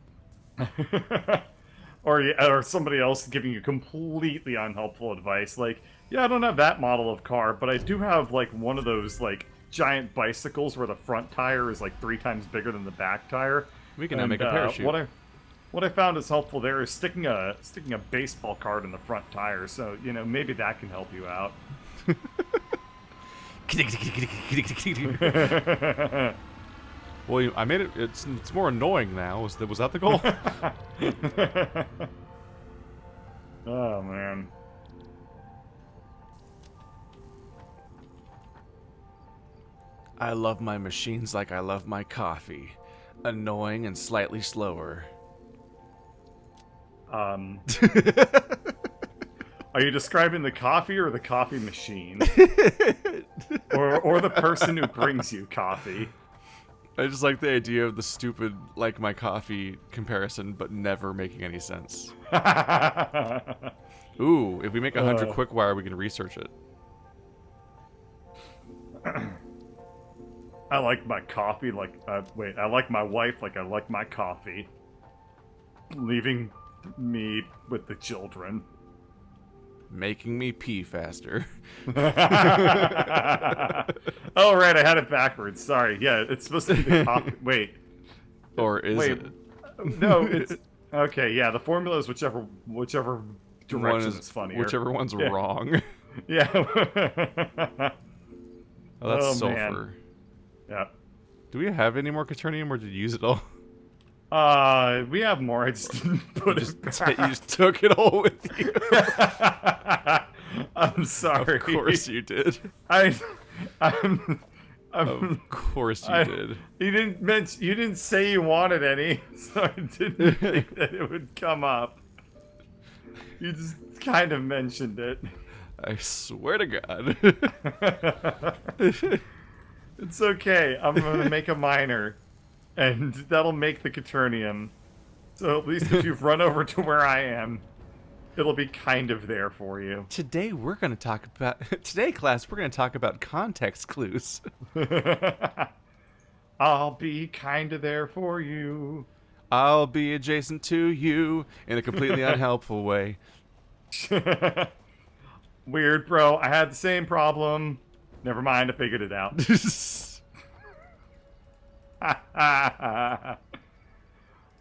Or somebody else giving you completely unhelpful advice. Like, yeah, I don't have that model of car, but I do have, like, one of those, like, giant bicycles where the front tire is, like, 3 times bigger than the back tire. We can now make a parachute. What I found is helpful there is sticking a baseball card in the front tire, so, you know, maybe that can help you out. Well, I made it. It's more annoying now. Was that the goal? Oh man. I love my machines like I love my coffee. Annoying and slightly slower. Are you describing the coffee or the coffee machine? or the person who brings you coffee? I just like the idea of the stupid like my coffee comparison, but never making any sense. Ooh, if we make 100 quick wire, we can research it. I like my coffee like... wait, I like my wife like I like my coffee. Leaving me with the children. Making me pee faster. Oh, right, I had it backwards. Sorry. Yeah, it's supposed to be the coffee. Wait. Or is Wait. it? No, it's... Okay, yeah, the formula is whichever direction One is funnier. Whichever one's Yeah. wrong. Yeah. Oh, that's Oh, sulfur. man. Yeah. Do we have any more Quaternium, or did you use it all? We have more. I just didn't put You it back. just took it all with you. I'm sorry. Of course you did. I'm Of course you did. You didn't say you wanted any, so I didn't think that it would come up. You just kind of mentioned it. I swear to God. It's okay. I'm gonna make a miner, and that'll make the Quaternium. So at least if you've run over to where I am, it'll be kind of there for you. Today class, we're gonna talk about context clues. I'll be kind of there for you. I'll be adjacent to you in a completely unhelpful way. Weird, bro. I had the same problem. Never mind, I figured it out.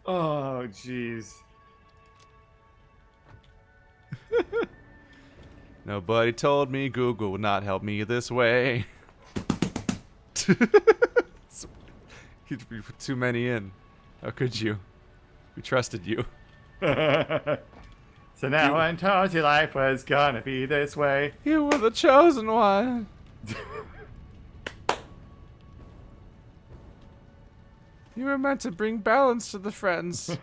Oh, jeez. Nobody told me Google would not help me this way. You put too many in. How could you? We trusted you. So now I told you life was gonna be this way. You were the chosen one. You were meant to bring balance to the friends.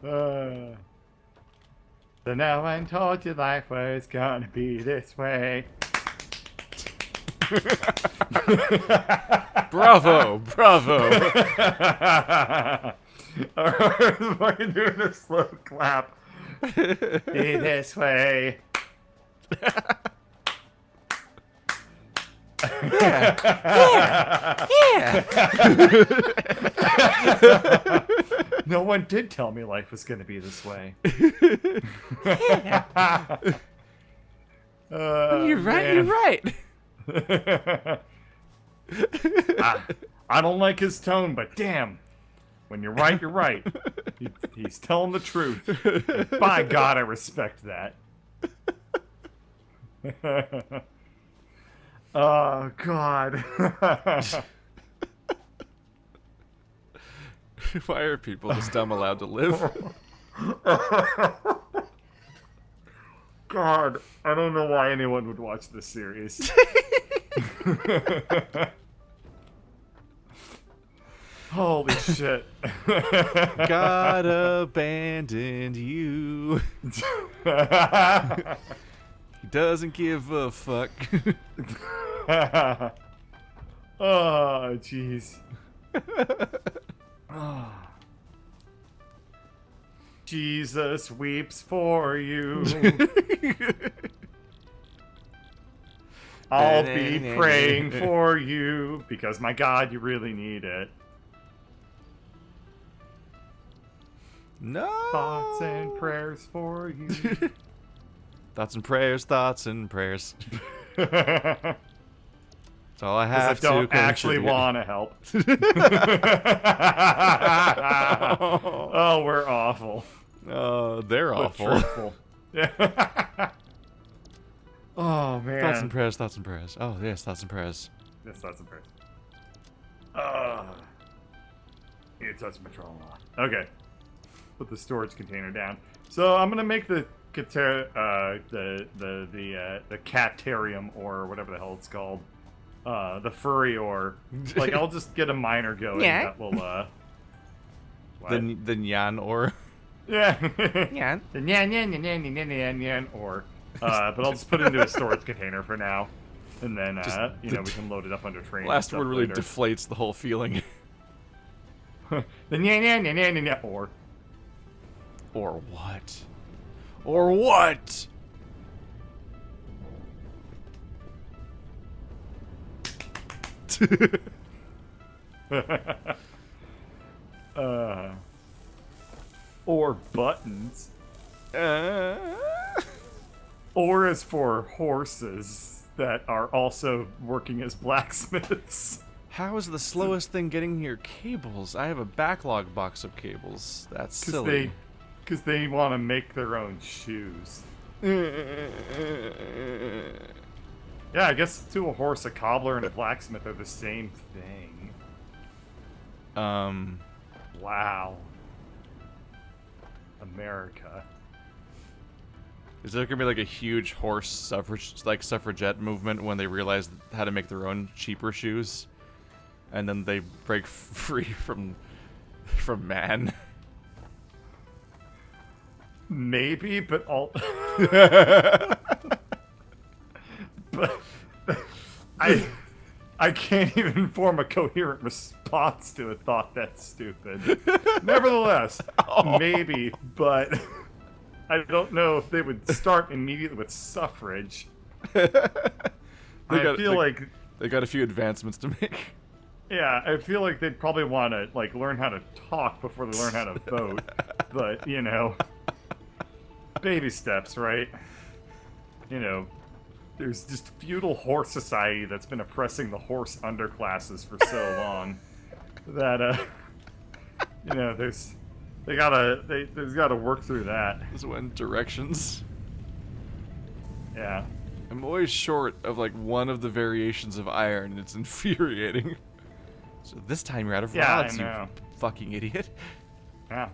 So now I told you life was gonna be this way. Bravo, bravo. We're doing a slow clap. Be this way. No one did tell me life was going to be this way. You're right, you're right. I don't like his tone, but damn. When you're right, you're right. He's telling the truth. By God, I respect that. Oh, God. Why are people this dumb allowed to live? God, I don't know why anyone would watch this series. Holy shit. God abandoned you. He doesn't give a fuck. Oh, jeez. Jesus weeps for you. I'll be praying for you because, my God, you really need it. No. Thoughts and prayers for you. Thoughts and prayers, thoughts and prayers. That's all I have to don't actually contribute. want to help. Oh, we're awful. They're But awful. truthful. Yeah. Oh, man. Thoughts and prayers, thoughts and prayers. Oh, yes, thoughts and prayers. Yes, thoughts and prayers. Need to touch my trauma. Okay. Put the storage container down. So I'm gonna make the catarium or wwhatever the hell it's called. The furry ore. Like, I'll just get a miner going that will what? The nyan ore. Yeah. Nyan. The nyan ore. But I'll just put it into a storage container for now. And then, we can load it up under train. Last word really later. deflates the whole feeling. The nyan ore. Or what? Or what? Or buttons. Or as for horses that are also working as blacksmiths. How is the slowest thing getting here cables? I have a backlog box of cables. That's silly. Because they want to make their own shoes. Yeah, I guess to a horse, a cobbler and a blacksmith are the same thing. Wow. America. Is there gonna be like a huge horse suffragette movement when they realize how to make their own cheaper shoes, and then they break free from man? Maybe, but but I can't even form a coherent response to a thought that's stupid. Nevertheless, maybe, but I don't know if they would start immediately with suffrage. I feel like they got a few advancements to make. Yeah, I feel like they'd probably want to like learn how to talk before they learn how to vote. But you know, baby steps, right? You know, there's just feudal horse society that's been oppressing the horse underclasses for so long that you know, there's gotta work through that. This went directions. Yeah. I'm always short of like one of the variations of iron. It's infuriating. So this time you're out of rods, you fucking idiot. Yeah.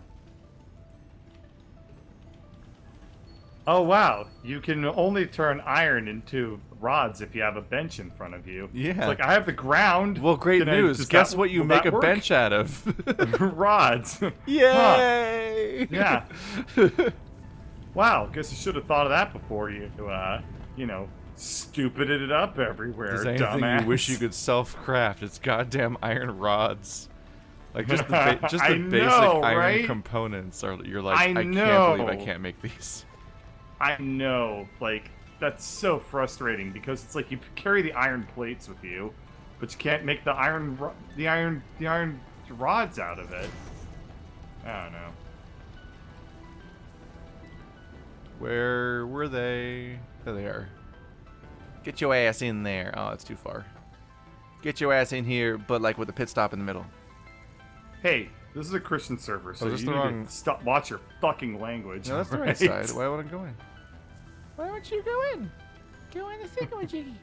Oh wow, you can only turn iron into rods if you have a bench in front of you. Yeah. It's like, I have the ground. Well, great news. Guess what you make a bench out of? Rods. Yay! Huh. Yeah. Wow, guess you should have thought of that before you, you know, stupided it up everywhere, There's anything dumbass. you wish you could self-craft, it's goddamn iron rods. Like, just the, basic iron right? components are, you're like, I can't believe I can't make these. I know, like, that's so frustrating because it's like you carry the iron plates with you, but you can't make the iron rods out of it. I don't know. Where were they? There they are. Get your ass in there. Oh, it's too far. Get your ass in here, but like with a pit stop in the middle. Hey, this is a Christian server, so you need to watch your fucking language. No, that's the right side. Why would I go in? Why don't you go in? Go in the thingamajiggy.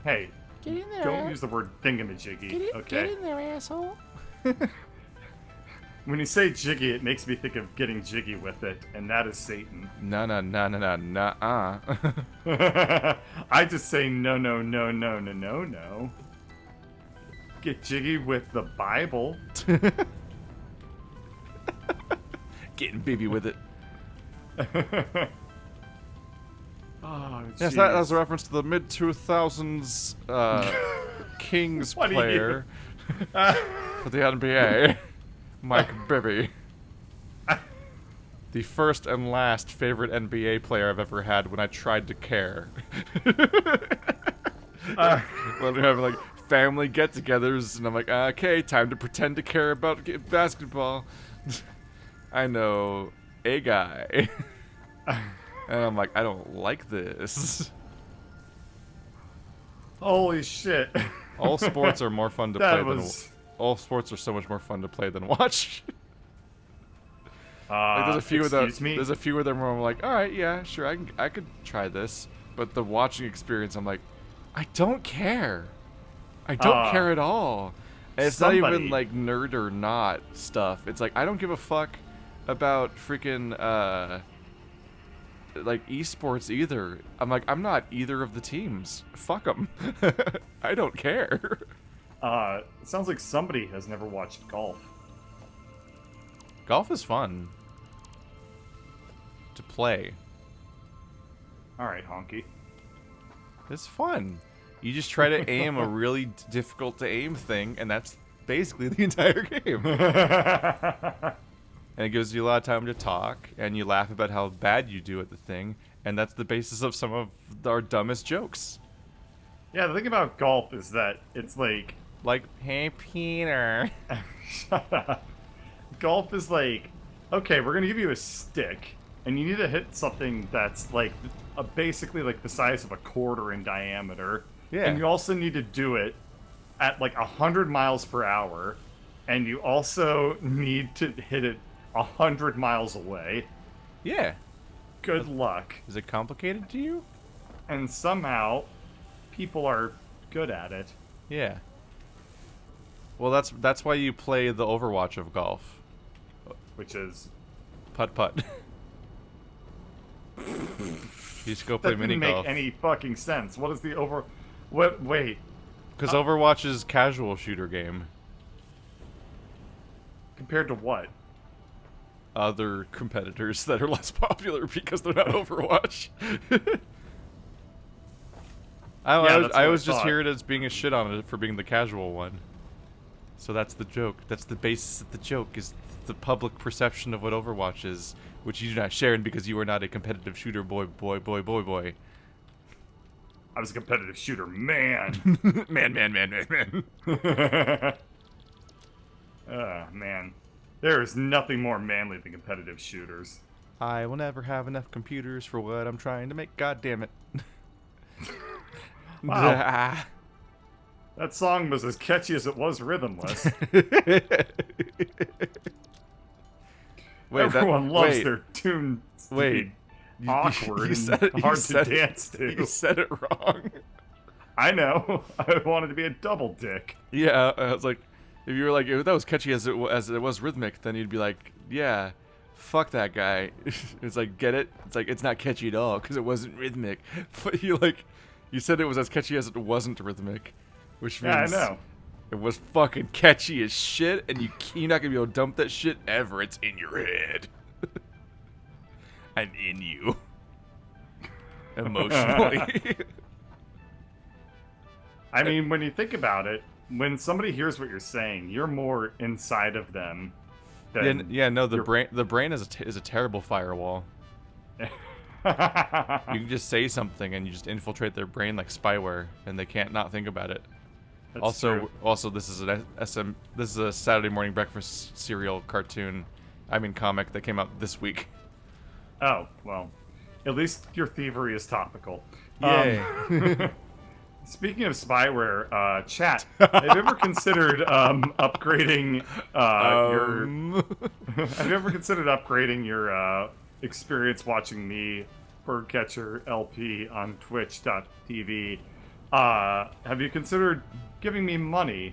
Hey, get in there. Don't use the word thingamajiggy, okay? Get in there, asshole. When you say jiggy, it makes me think of getting jiggy with it, and that is Satan. No. I just say no. Get jiggy with the Bible. Getting baby with it. Oh, yes, that was a reference to the mid-2000s Kings player for the NBA, Mike Bibby. The first and last favorite NBA player I've ever had when I tried to care. When we have like family get-togethers, and I'm like, okay, time to pretend to care about basketball. I know a guy. And I'm like, I don't like this. Holy shit. All sports are more fun to play than... All sports are so much more fun to play than watch. Like there's a few of them. There's a few of them where I'm like, all right, yeah, sure, I could try this. But the watching experience, I'm like, I don't care. I don't care at all. And it's not even like nerd or not stuff. It's like I don't give a fuck about freaking like esports either. I'm like, I'm not either of the teams. Fuck them. I don't care. It sounds like somebody has never watched golf. Golf is fun to play. Alright, honky. It's fun. You just try to aim a really difficult to aim thing, and that's basically the entire game. And it gives you a lot of time to talk, and you laugh about how bad you do at the thing, and that's the basis of some of our dumbest jokes. Yeah, the thing about golf is that it's like... Like, hey, Peter. Shut up. Golf is like okay, we're gonna give you a stick, and you need to hit something that's like basically like the size of a quarter in diameter. Yeah. And you also need to do it at like 100 miles per hour, and you also need to hit it 100 miles away. Yeah. Good luck. Is it complicated to you? And somehow, people are good at it. Yeah. Well, that's why you play the Overwatch of golf. Which is... Putt putt. You just go play That mini didn't make golf. any fucking sense. What is the over... What? Wait. Because Overwatch is casual shooter game. Compared to what? Other competitors that are less popular because they're not Overwatch. I always just hear it as being a shit on it for being the casual one. So that's the joke. That's the basis of the joke, is the public perception of what Overwatch is, which you do not share in because you are not a competitive shooter boy. I was a competitive shooter, man. man. Man. There is nothing more manly than competitive shooters. I will never have enough computers for what I'm trying to make. God damn it. Wow. That song was as catchy as it was rhythmless. Everyone loves their tune to be awkward and hard to dance to. You said it wrong. I know. I wanted to be a double dick. Yeah, I was like, if you were like, if that was catchy as it was rhythmic, then you'd be like, yeah, fuck that guy. It's like, get it? It's like, it's not catchy at all because it wasn't rhythmic. But you said it was as catchy as it wasn't rhythmic, which means I know. it was fucking catchy as shit, and you're not gonna be able to dump that shit ever. It's in your head and in you emotionally. I mean, when you think about it, when somebody hears what you're saying, you're more inside of them than No, the brain is a terrible firewall. You can just say something and you just infiltrate their brain like spyware, and they can't not think about it. That's true. Also, this is this is a Saturday morning breakfast cereal cartoon, comic that came out this week. Oh, well, at least your thievery is topical. Yay! Speaking of spyware, chat, have you ever considered upgrading your? Have you ever considered upgrading your experience watching me, Birdcatcher LP, on Twitch.tv? Have you considered giving me money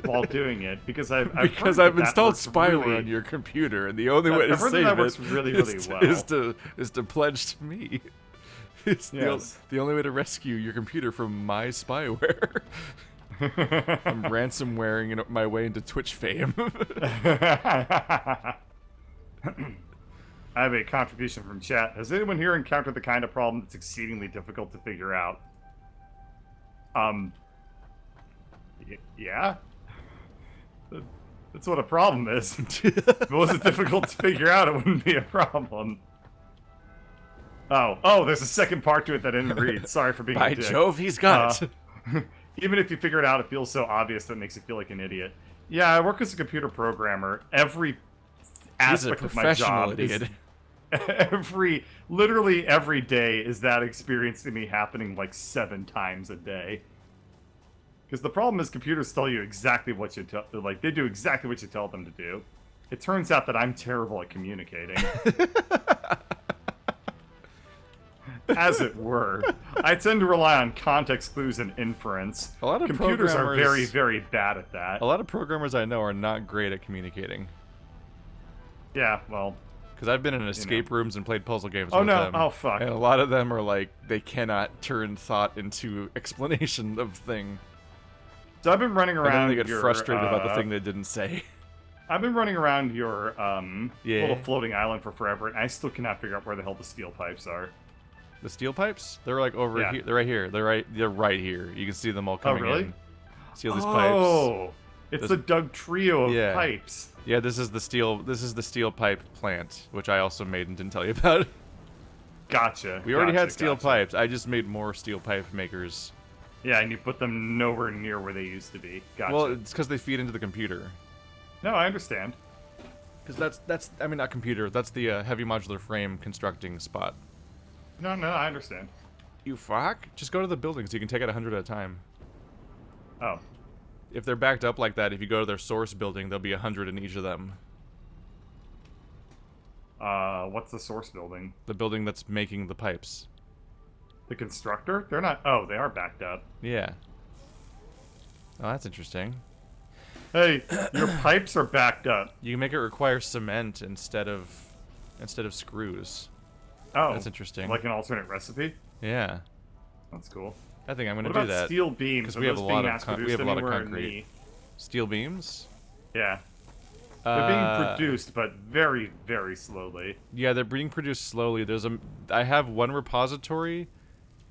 while doing it? Because I've installed spyware on your computer, and the only way to save that works really well. is to pledge to me. It's Yes. the only way to rescue your computer from my spyware. I'm ransomwaring my way into Twitch fame. I have a contribution from chat. Has anyone here encountered the kind of problem that's exceedingly difficult to figure out? Yeah? That's what a problem is. If it wasn't difficult to figure out, it wouldn't be a problem. Oh, there's a second part to it that I didn't read. Sorry for being By a dick. Jove, he's got it. Even if you figure it out, it feels so obvious that it makes you feel like an idiot. Yeah, I work as a computer programmer. Every aspect of my job is... literally every day is that experience to me happening like 7 times a day. Because the problem is computers tell you exactly what you tell... Like, they do exactly what you tell them to do. It turns out that I'm terrible at communicating. As it were. I tend to rely on context clues and inference. A lot of computers are programmers- very, very bad at that. A lot of programmers I know are not great at communicating. Yeah, well... Because I've been in escape rooms and played puzzle games Oh, with no. them. Oh, fuck. And a lot of them are like, they cannot turn thought into explanation of thing. So I've been running And then around they get your, frustrated about the thing they didn't say. I've been running around your Yeah. little floating island for forever, and I still cannot figure out where the hell the steel pipes are. The steel pipes? They're like over Yeah. here. They're right here. They're right here. You can see them all coming really? in. See all these pipes? Oh, it's This- the Doug trio of Yeah. pipes. Yeah, this is the steel pipe plant, which I also made and didn't tell you about. Gotcha. We already had gotcha, steel gotcha. pipes. I just made more steel pipe makers. Yeah, and you put them nowhere near where they used to be. Gotcha. Well, it's because they feed into the computer. No, I understand. Because that's I mean not computer. That's the heavy modular frame constructing spot. No, I understand. You fuck? Just go to the buildings. You can take out 100 at a time. Oh. If they're backed up like that, if you go to their source building, there'll be 100 in each of them. What's the source building? The building that's making the pipes. The constructor? They're not. Oh, they are backed up. Yeah. Oh, that's interesting. Hey, your pipes are backed up. You can make it require cement instead of screws. Oh, That's interesting. Like an alternate recipe? Yeah. That's cool. I think I'm gonna What do about that. steel beams? Because Are we have a those lot being of mass-produced anywhere in concrete. Steel beams? Yeah. They're being produced, but very, very slowly. Yeah, they're being produced slowly. I have one repository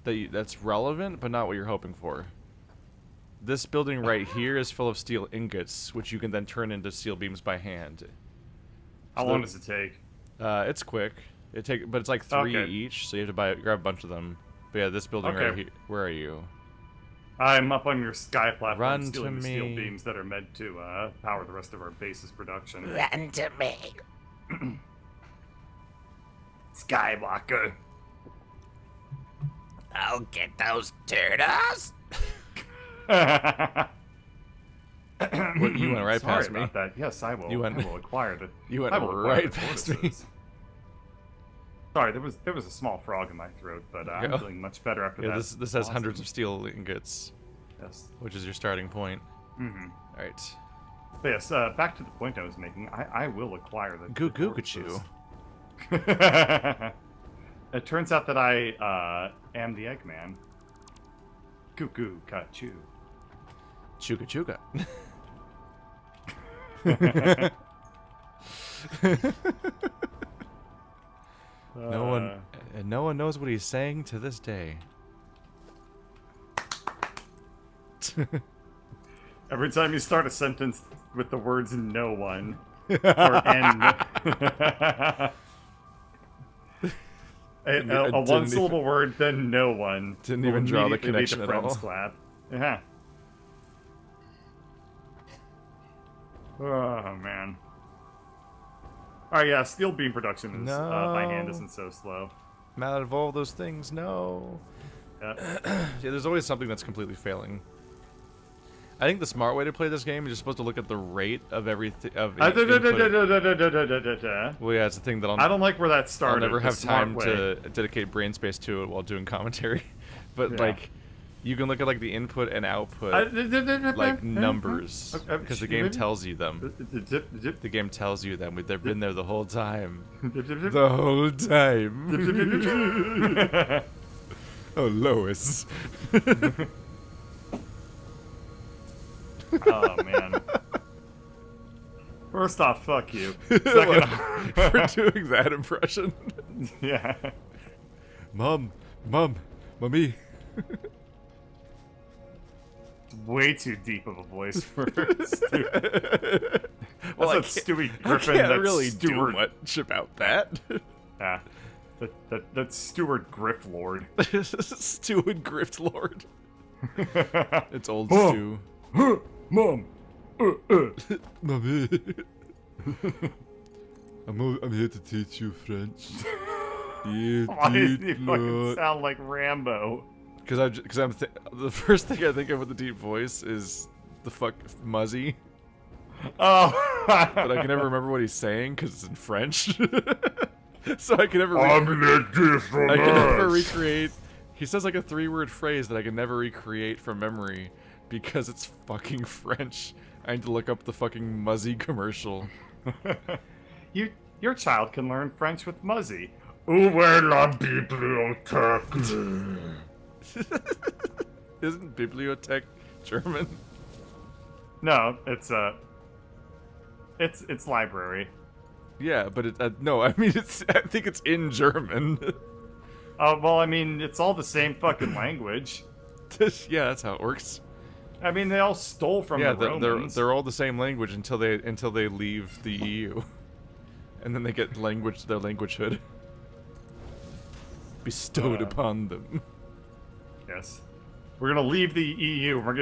that's relevant, but not what you're hoping for. This building right here is full of steel ingots, which you can then turn into steel beams by hand. How long does it take? It's quick. But it's like 3 Okay. each, so you have to grab a bunch of them. But yeah, this building right here. Where are you? I'm up on your sky platform, Run stealing to the steel me. beams that are meant to power the rest of our base's production. Run to me. Skywalker. I'll get those turtles. What, you went right Sorry past me. about that. Yes, I will. You went- I will acquire the. You went I will acquire right the past me. tortoises. Sorry, there was a small frog in my throat, but I'm Yeah. feeling much better after Yeah, that. this has hundreds of steel ingots, Yes. which is your starting point. Mm-hmm. All right. But yes, back to the point I was making. I will acquire the. Goo the goo tortoises. gachoo. It turns out that I am the Eggman. Goo goo gachoo. Chuka chuka. No one knows what he's saying to this day. Every time you start a sentence with the words "no one" or "n," a one-syllable word, then "no one." Didn't will even draw the immediately lead to connection at friends all. clap. Yeah. Oh man. Alright, yeah, steel beam production is by hand isn't so slow. Out of all those things, no. Yeah. Yeah, there's always something that's completely failing. I think the smart way to play this game is you're supposed to look at the rate of everything. Well, yeah, it's the thing that I don't like where that started. I'll never the have smart time way. to dedicate brain space to it while doing commentary. But Yeah. like, you can look at like the input and output like numbers because the game tells you them. The game tells you them. They've been there the whole time. The whole time. Oh, Lois. Oh man. First off, fuck you. Second off, For doing that impression. yeah. Mommy. Way too deep of a voice for Stewie. Well, That's that Stewie Griffin. I can't That's really Stewart. do much about that. Yeah. That's Stewart Grifflord. Steward Grift Lord. It's old Stew. Mom. Mommy. I'm here to teach you French. Yeah, Why does he fucking sound like Rambo? Because the first thing I think of with the deep voice is the fuck Muzzy, Oh. but I can never remember what he's saying because it's in French. So I can never. I can never recreate. He says like a 3-word phrase that I can never recreate from memory because it's fucking French. I need to look up the fucking Muzzy commercial. Your child can learn French with Muzzy. Où est la bibliothèque? Isn't bibliothèque German? No, it's library. Yeah, but no, I mean I think it's in German. Well, I mean, it's all the same fucking language. Yeah, that's how it works. I mean, they all stole from the Romans. they're all the same language until they leave the EU, and then they get their languagehood bestowed upon them. Yes, we're gonna leave the EU. And we're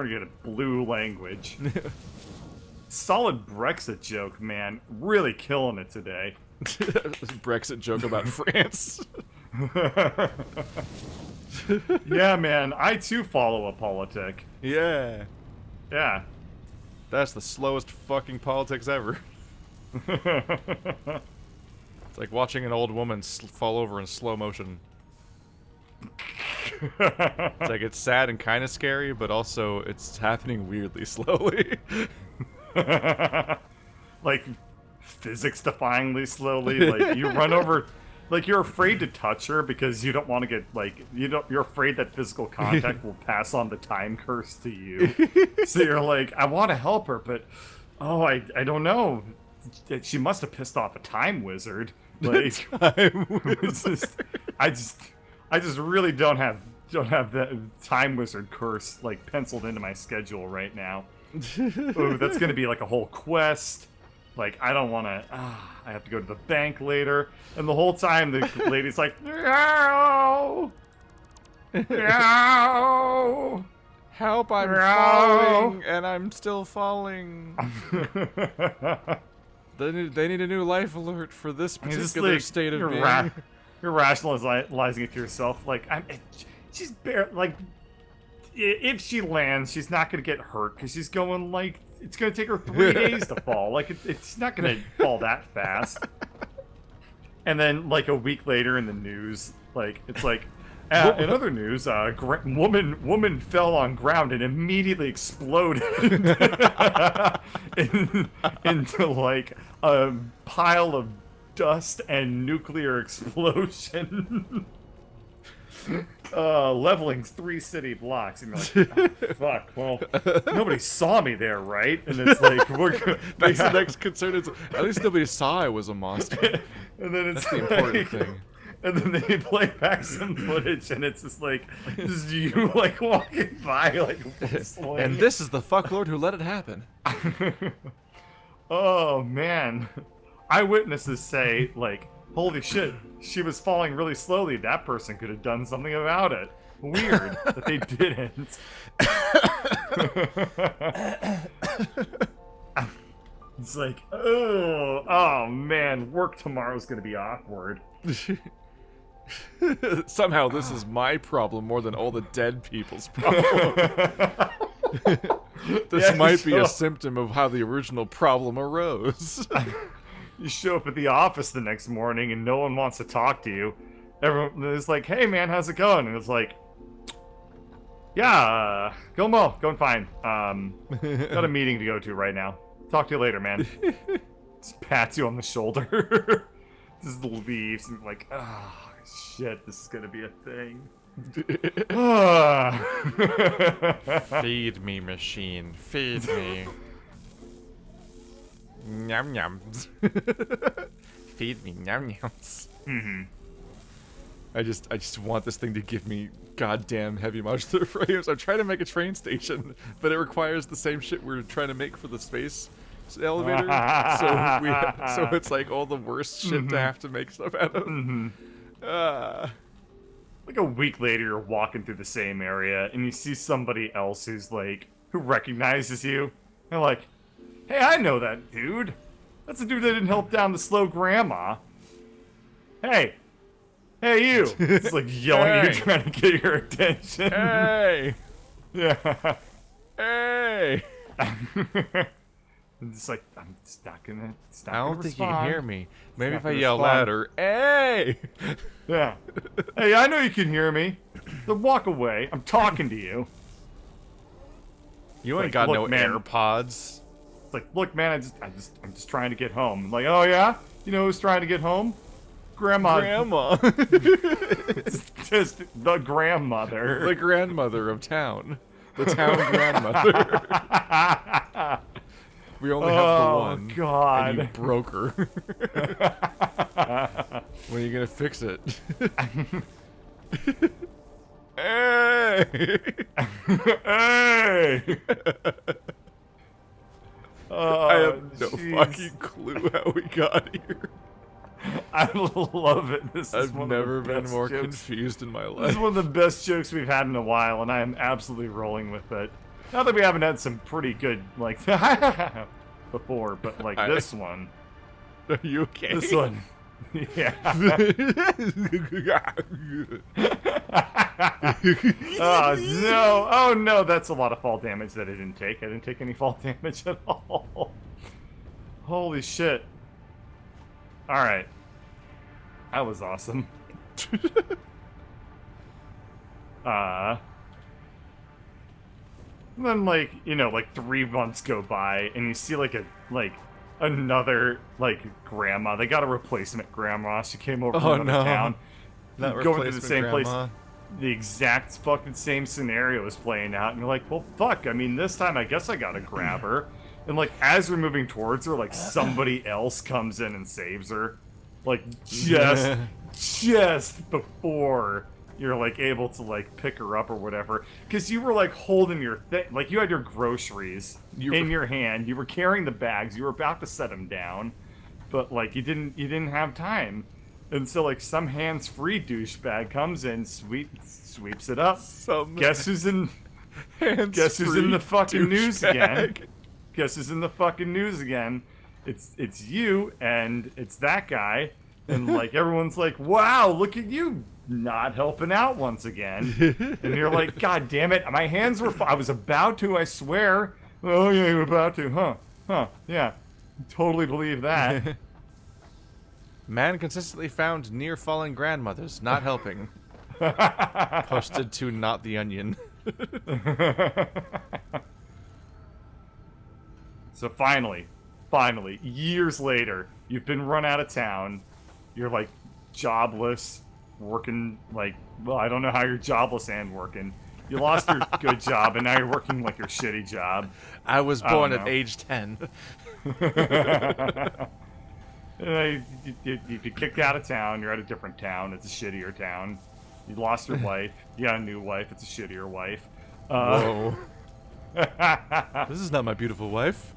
gonna get a blue language. solid Brexit joke, man. Really killing it today. Brexit joke about France. Yeah, man. I too follow a politic. Yeah. Yeah. That's the slowest fucking politics ever. It's like watching an old woman fall over in slow motion. It's like it's sad and kind of scary, but also it's happening weirdly slowly. Like physics-defyingly slowly. Like you run over. Like you're afraid to touch her because you don't want to get like you're afraid that physical contact will pass on the time curse to you. So you're like, I want to help her, but oh, I don't know. She must have pissed off a time wizard. Like it's just, I just really don't have that time wizard curse like penciled into my schedule right now. Ooh, that's gonna be like a whole quest. Like, I don't want to, I have to go to the bank later. And the whole time, the lady's like, no! No! Help, I'm No. falling, and I'm still falling. They need a new life alert for this It's just particular like, state of you're being. you're rationalizing it to yourself. Like, she's like, if she lands, she's not going to get hurt because she's going, like, it's going to take her 3 days to fall. Like, it's not going to fall that fast. And then, like, a week later in the news, like, it's like, in other news, woman fell on ground and immediately exploded into, like, a pile of dust and nuclear explosion. Leveling 3 city blocks, and you're like, oh, fuck. Well, nobody saw me there, right? And it's like That's the next concern. Is at least nobody saw I was a monster. And then it's That's the important like, thing. And then they play back some footage, and it's just like, just you like walking by, like, And this is the fucklord who let it happen. Oh man, eyewitnesses say like, holy shit, she was falling really slowly. That person could have done something about it. Weird that they didn't. It's like, oh man, work tomorrow's gonna be awkward. Somehow this is my problem more than all the dead people's problem. This Yeah, might be so- a symptom of how the original problem arose. You show up at the office the next morning and no one wants to talk to you. Everyone is like, hey man, how's it going? And it's like, yeah, going fine. Got a meeting to go to right now. Talk to you later, man. Just pats you on the shoulder. Just leaves and like, ah, shit, this is gonna be a thing. Feed me, machine. Feed me. Nyam nyams. Feed me, nyam nyams. Mm-hmm. I just want this thing to give me goddamn heavy modular frames. I'm trying to make a train station, but it requires the same shit we're trying to make for the space elevator. So it's like all the worst shit to have to make stuff out of. Like a week later, you're walking through the same area and you see somebody else who recognizes you. They're like, hey, I know that dude. That's the dude that didn't help down the slow grandma. Hey, you. It's like yelling at you, Hey. trying to get your attention. Hey! Yeah. Hey! It's like, I'm just not gonna, I don't think you can hear me. Maybe not if I gonna yell respond. louder. Hey! Yeah. Hey, I know you can hear me. Then walk away. I'm talking to you. You ain't Like, got look, no man. AirPods. It's like, look, man, I'm just trying to get home. I'm like, oh yeah? You know who's trying to get home? Grandma. Grandma. It's just the grandmother. The grandmother of town. The town grandmother. We only have the one. God. And you broke her. When are you gonna fix it? Hey! Hey! I have no jeez. fucking clue how we got here. I love it. This is I've one never of the been best more jokes. confused in my This is life. one of the best jokes we've had in a while, and I am absolutely rolling with it. Now that we haven't had some pretty good, like, before, but like I- this one, Are you okay? this one, yeah. Oh no! Oh no! That's a lot of fall damage that I didn't take. I didn't take any fall damage at all. Holy shit! All right, that was awesome. Then like, you know, like 3 months go by and you see like another like grandma. They got a replacement grandma. She came over Oh, from another no. town. That Going to the replacement same grandma. place. The exact fucking same scenario is playing out, and you're like, well, fuck. I mean, this time I guess I gotta grab her. And like, as we're moving towards her, like somebody else comes in and saves her, like just before you're like able to like pick her up or whatever, because you were like holding your thing, like you had your groceries in your hand, you were carrying the bags, you were about to set them down, but like you didn't have time. And so, like, some hands-free douchebag comes in, sweeps it up. Guess who's in the fucking news again? Guess who's in the fucking news again? It's you, and it's that guy. And, like, everyone's like, wow, look at you not helping out once again. And you're like, God damn it, my hands were... I was about to, I swear. Oh, yeah, you were about to, huh? Huh, yeah. Totally believe that. Man consistently found near fallen grandmothers, not helping. Posted to Not the Onion. So finally, years later, you've been run out of town. You're like jobless, working like, well, I don't know how you're jobless and working. You lost your good job, and now you're working like your shitty job. I was don't born at know. age 10. You get kicked out of town. You're at a different town. It's a shittier town. You lost your wife. You got a new wife. It's a shittier wife. Whoa. This is not my beautiful wife.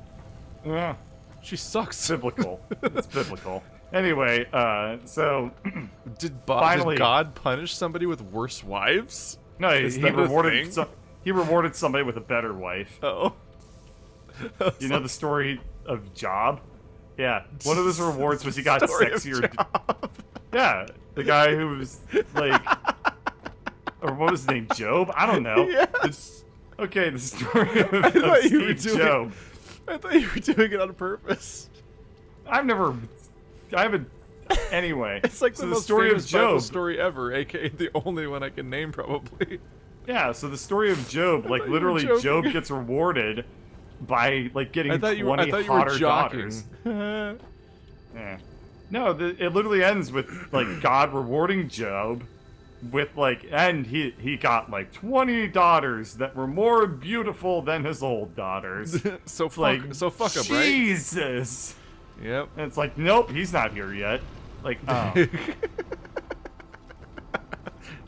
Yeah, She sucks. biblical. It's biblical. Anyway, so Did Finally- God punish somebody with worse wives? no, Is he that a rewarded. thing? He rewarded somebody with a better wife. Oh. You know the story of Job? Yeah, one of his rewards was he got Story of sexier. Job. Yeah, the guy who was like, or what was his name? Job? I don't know. Yes. Okay, the story of thought you were Steve doing- Job. I thought you were doing it on purpose. I haven't. Anyway, It's like so the the most story of famous Bible Job. story ever, aka the only one I can name probably. Yeah, so the story of Job, like thought you were literally, joking. Job gets rewarded by like getting I 20 thought you were hotter joking. daughters. Yeah. No, it literally ends with like God rewarding Job with like, and he got like 20 daughters that were more beautiful than his old daughters. so It's like, fuck him, right? Jesus. Yep. And it's like, nope, he's not here yet. Like, oh.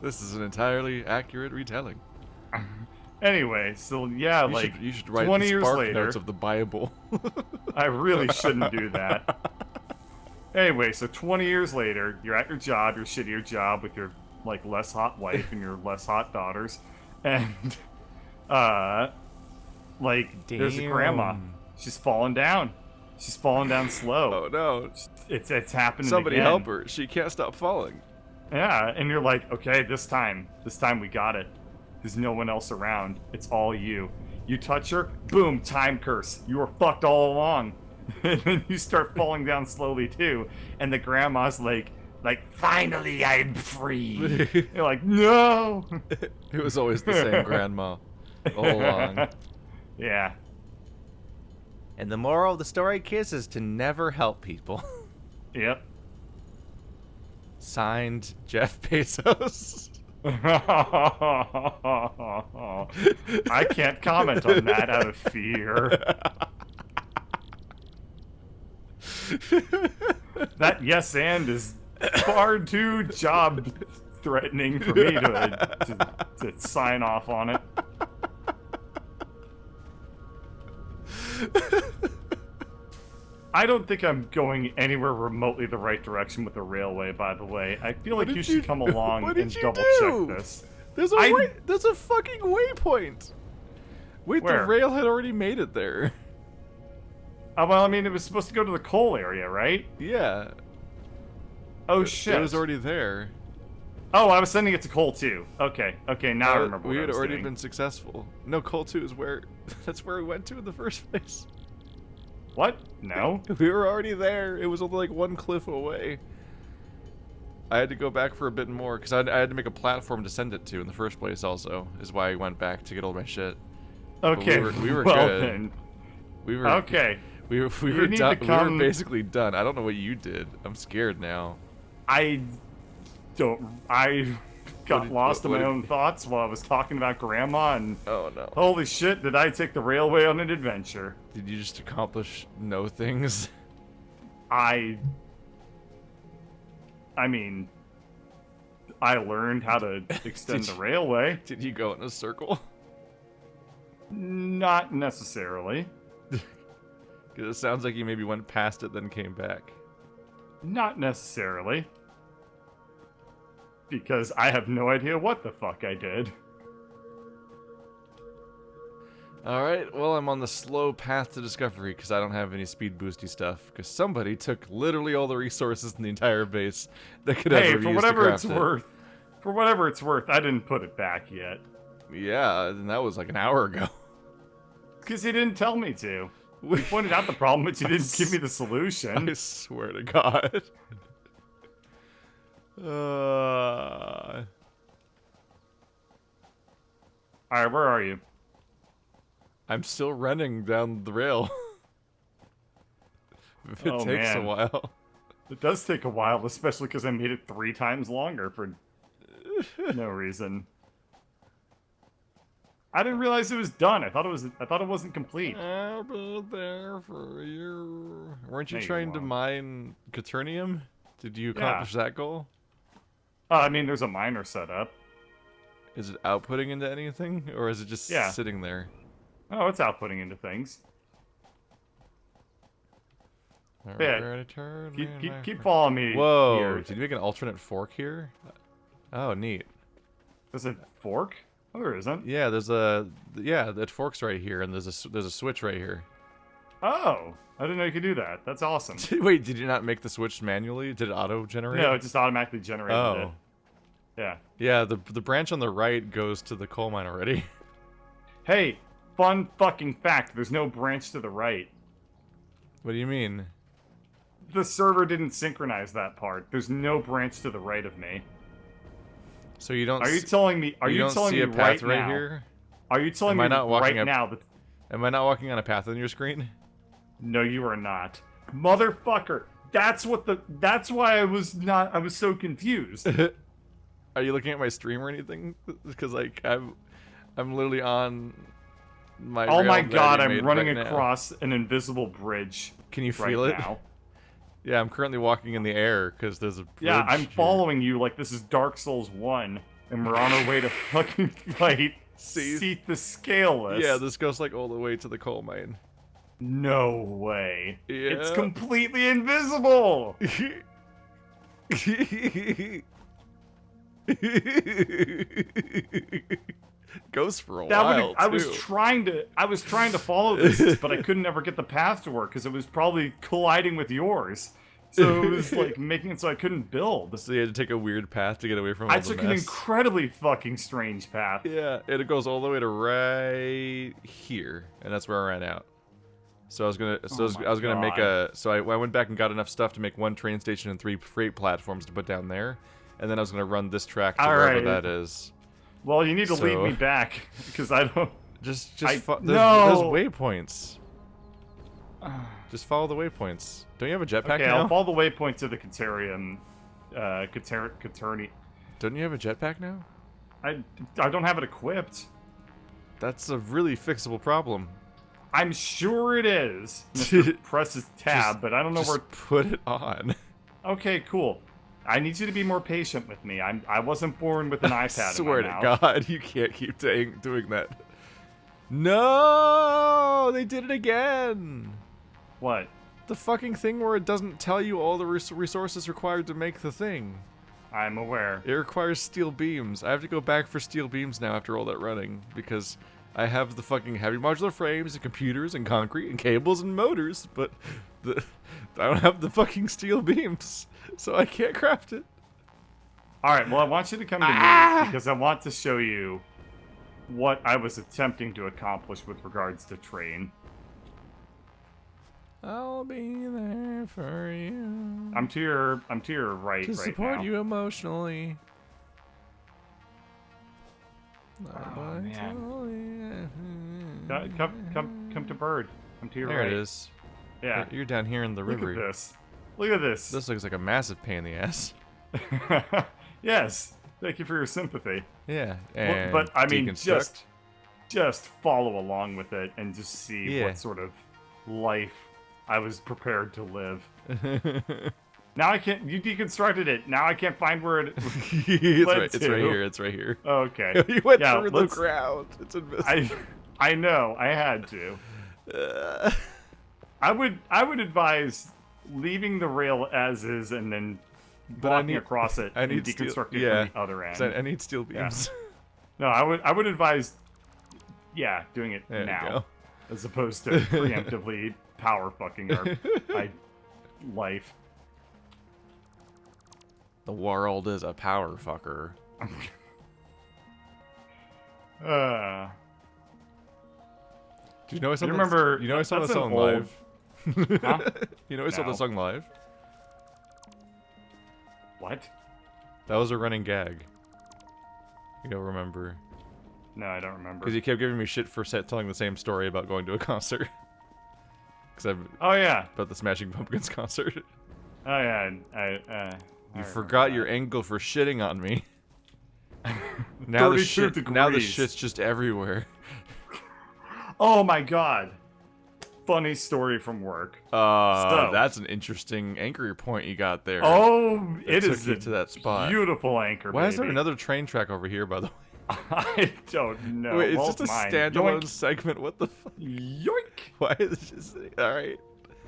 This is an entirely accurate retelling. Anyway, so yeah, You should write 20 the years spark later, notes of the Bible. I really shouldn't do that. Anyway, so 20 years later, you're at your job, your shittier job with your like less hot wife and your less hot daughters, and like there's a grandma. Damn. She's falling down. She's falling down slow. Oh no. It's happening. Somebody again. help her. She can't stop falling. Yeah, and you're like, okay, this time we got it. There's no one else around. It's all you. You touch her, boom, time curse. You were fucked all along. And then you start falling down slowly too. And the grandma's like, finally I'm free. You're like, no. It was always the same grandma all along. Yeah. And the moral of the story, kids, is to never help people. Yep. Signed, Jeff Bezos. I can't comment on that out of fear. That yes and is far too job threatening for me to sign off on it. I don't think I'm going anywhere remotely the right direction with the railway, by the way. I feel like you should come along what and did you double do? check this. There's a fucking waypoint. Wait, Where? the rail had already made it there. well, I mean, it was supposed to go to the coal area, right? Yeah. Oh, shit. It was already there. Oh, I was sending it to coal, too. Okay, now I remember We what I had was already doing. been successful. No, Coal 2 is where... That's where we went to in the first place. What? No? We were already there. It was only like one cliff away. I had to go back for a bit more, because I had to make a platform to send it to in the first place also, is why I went back to get all my shit. But Okay, we were well good. then. We were... Okay. We were You need done. to We were come- basically done. I don't know what you did. I'm scared now. I got did- lost in what my did- own thoughts while I was talking about Grandma, and Oh no. holy shit, did I take the railway on an adventure. Did you just accomplish no things? I mean, I learned how to extend Did the you- railway. Did you go in a circle? Not necessarily. Because it sounds like you maybe went past it then came back. Not necessarily. Because I have no idea what the fuck I did. Alright, well, I'm on the slow path to discovery because I don't have any speed boosty stuff. Because somebody took literally all the resources in the entire base that could ever Hey, be for used whatever to it's craft it. worth. For whatever it's worth, I didn't put it back yet. Yeah, and that was like an hour ago. Because you didn't tell me to. You pointed out the problem, but you didn't give me the solution. I swear to God. Alright, where are you? I'm still running down the rail. If it Oh, takes a man. while. It does take a while, especially because I made it 3 times longer for no reason. I didn't realize it was done. I thought it wasn't complete. I'll be there for you. Weren't you No, you trying to won't. mine Quaternium? Did you accomplish that goal? I mean, there's a miner set up. Is it outputting into anything, or is it just Yeah. sitting there? Oh, it's outputting into things. Yeah, Keep following me. Whoa! Here. Did you make an alternate fork here? Oh, neat. There's a fork? Oh, there isn't. Yeah, that fork's right here, and there's a switch right here. Oh, I didn't know you could do that. That's awesome. Wait, did you not make the switch manually? Did it auto generate? No, it just automatically generated it. Oh. Yeah. Yeah, the branch on the right goes to the coal mine already. Hey, fun fucking fact. There's no branch to the right. What do you mean? The server didn't synchronize that part. There's no branch to the right of me. So you don't? Are you telling me? Are you you don't telling see me a path right now? here? Are you telling Am me I not walking right up- now that? Am I not walking on a path on your screen? No, you are not, motherfucker. That's why I was so confused. Are you looking at my stream or anything? Because like I'm literally on my. Oh rail my that god, I I'm made running right now. across an invisible bridge. Can you right feel it? now. Yeah, I'm currently walking in the air because there's a bridge Yeah, I'm here. following you like this is Dark Souls 1, and we're on our way to fucking fight Seath the Scaleless. Yeah, this goes like all the way to the coal mine. No way. Yeah. It's completely invisible! Goes for a That while. would I was too. trying to follow this, but I couldn't ever get the path to work because it was probably colliding with yours. So it was like making it so I couldn't build. So you had to take a weird path to get away from all I the took an mess. incredibly fucking strange path. Yeah, and it goes all the way to right here, and that's where I ran out. So I was gonna, I was gonna make God. a. So I went back and got enough stuff to make one train station and 3 freight platforms to put down there, and then I was gonna run this track to wherever Alright. that is. Well, you need to lead So- me back because I don't. Just I- there's no! waypoints. Just follow the waypoints. Don't you have a jetpack Okay, now? I'll follow the waypoint to the Caterium. Caterni. Don't you have a jetpack now? I don't have it equipped. That's a really fixable problem. I'm sure it is. Mr. presses tab, Just- but I don't know Just where. put it on. Okay, cool. I need you to be more patient with me. I wasn't born with an iPad Swear in my to mouth. God, you can't keep doing that. No, they did it again. What? The fucking thing where it doesn't tell you all the resources required to make the thing. I'm aware. It requires steel beams. I have to go back for steel beams now after all that running because I have the fucking heavy modular frames and computers and concrete and cables and motors, but I don't have the fucking steel beams, so I can't craft it. All right, well, I want you to come to me because I want to show you what I was attempting to accomplish with regards to train. I'll be there for you. I'm to your right To right support now. you emotionally. Oh, man. Come to Bird. I'm to your There right. it is. Yeah. You're down here in the river. Look at this. Look at this. This looks like a massive pain in the ass. Yes. Thank you for your sympathy. Yeah. Well, And but I mean, deconstruct. just follow along with it and just see Yeah. what sort of life I was prepared to live. Now I can't. You deconstructed it. Now I can't find where it. it's led right. It's to. right here. It's right here. Okay. You went Yeah, through the let's- ground. It's invisible. I know. I had to. I would advise leaving the rail as is and then But I walking need- across it I and need steel- deconstructing yeah. from the other end. 'Cause I need steel beams. No, I would advise, yeah, doing it There you now go. as opposed to preemptively power fucking our life. The world is a power fucker. Do you know I saw You that- remember- You know I saw the that's an song old- live. Huh? You know I saw No. the song live. What? That was a running gag. You don't remember? No, I don't remember. Because you kept giving me shit for telling the same story about going to a concert. Because I've Oh yeah. about the Smashing Pumpkins concert. Oh yeah. You forgot your angle for shitting on me. Now the 32 now the degrees. shit's just everywhere. Oh my god. Funny story from work. So- That's an interesting anchor point you got there. Oh, it took is you a to that spot. beautiful anchor. Why is there baby. another train track over here, by the way? I don't know. Wait, it's Well, just a mine. standalone Yoink. segment. What the fuck? Yoink! Why is it just... Alright.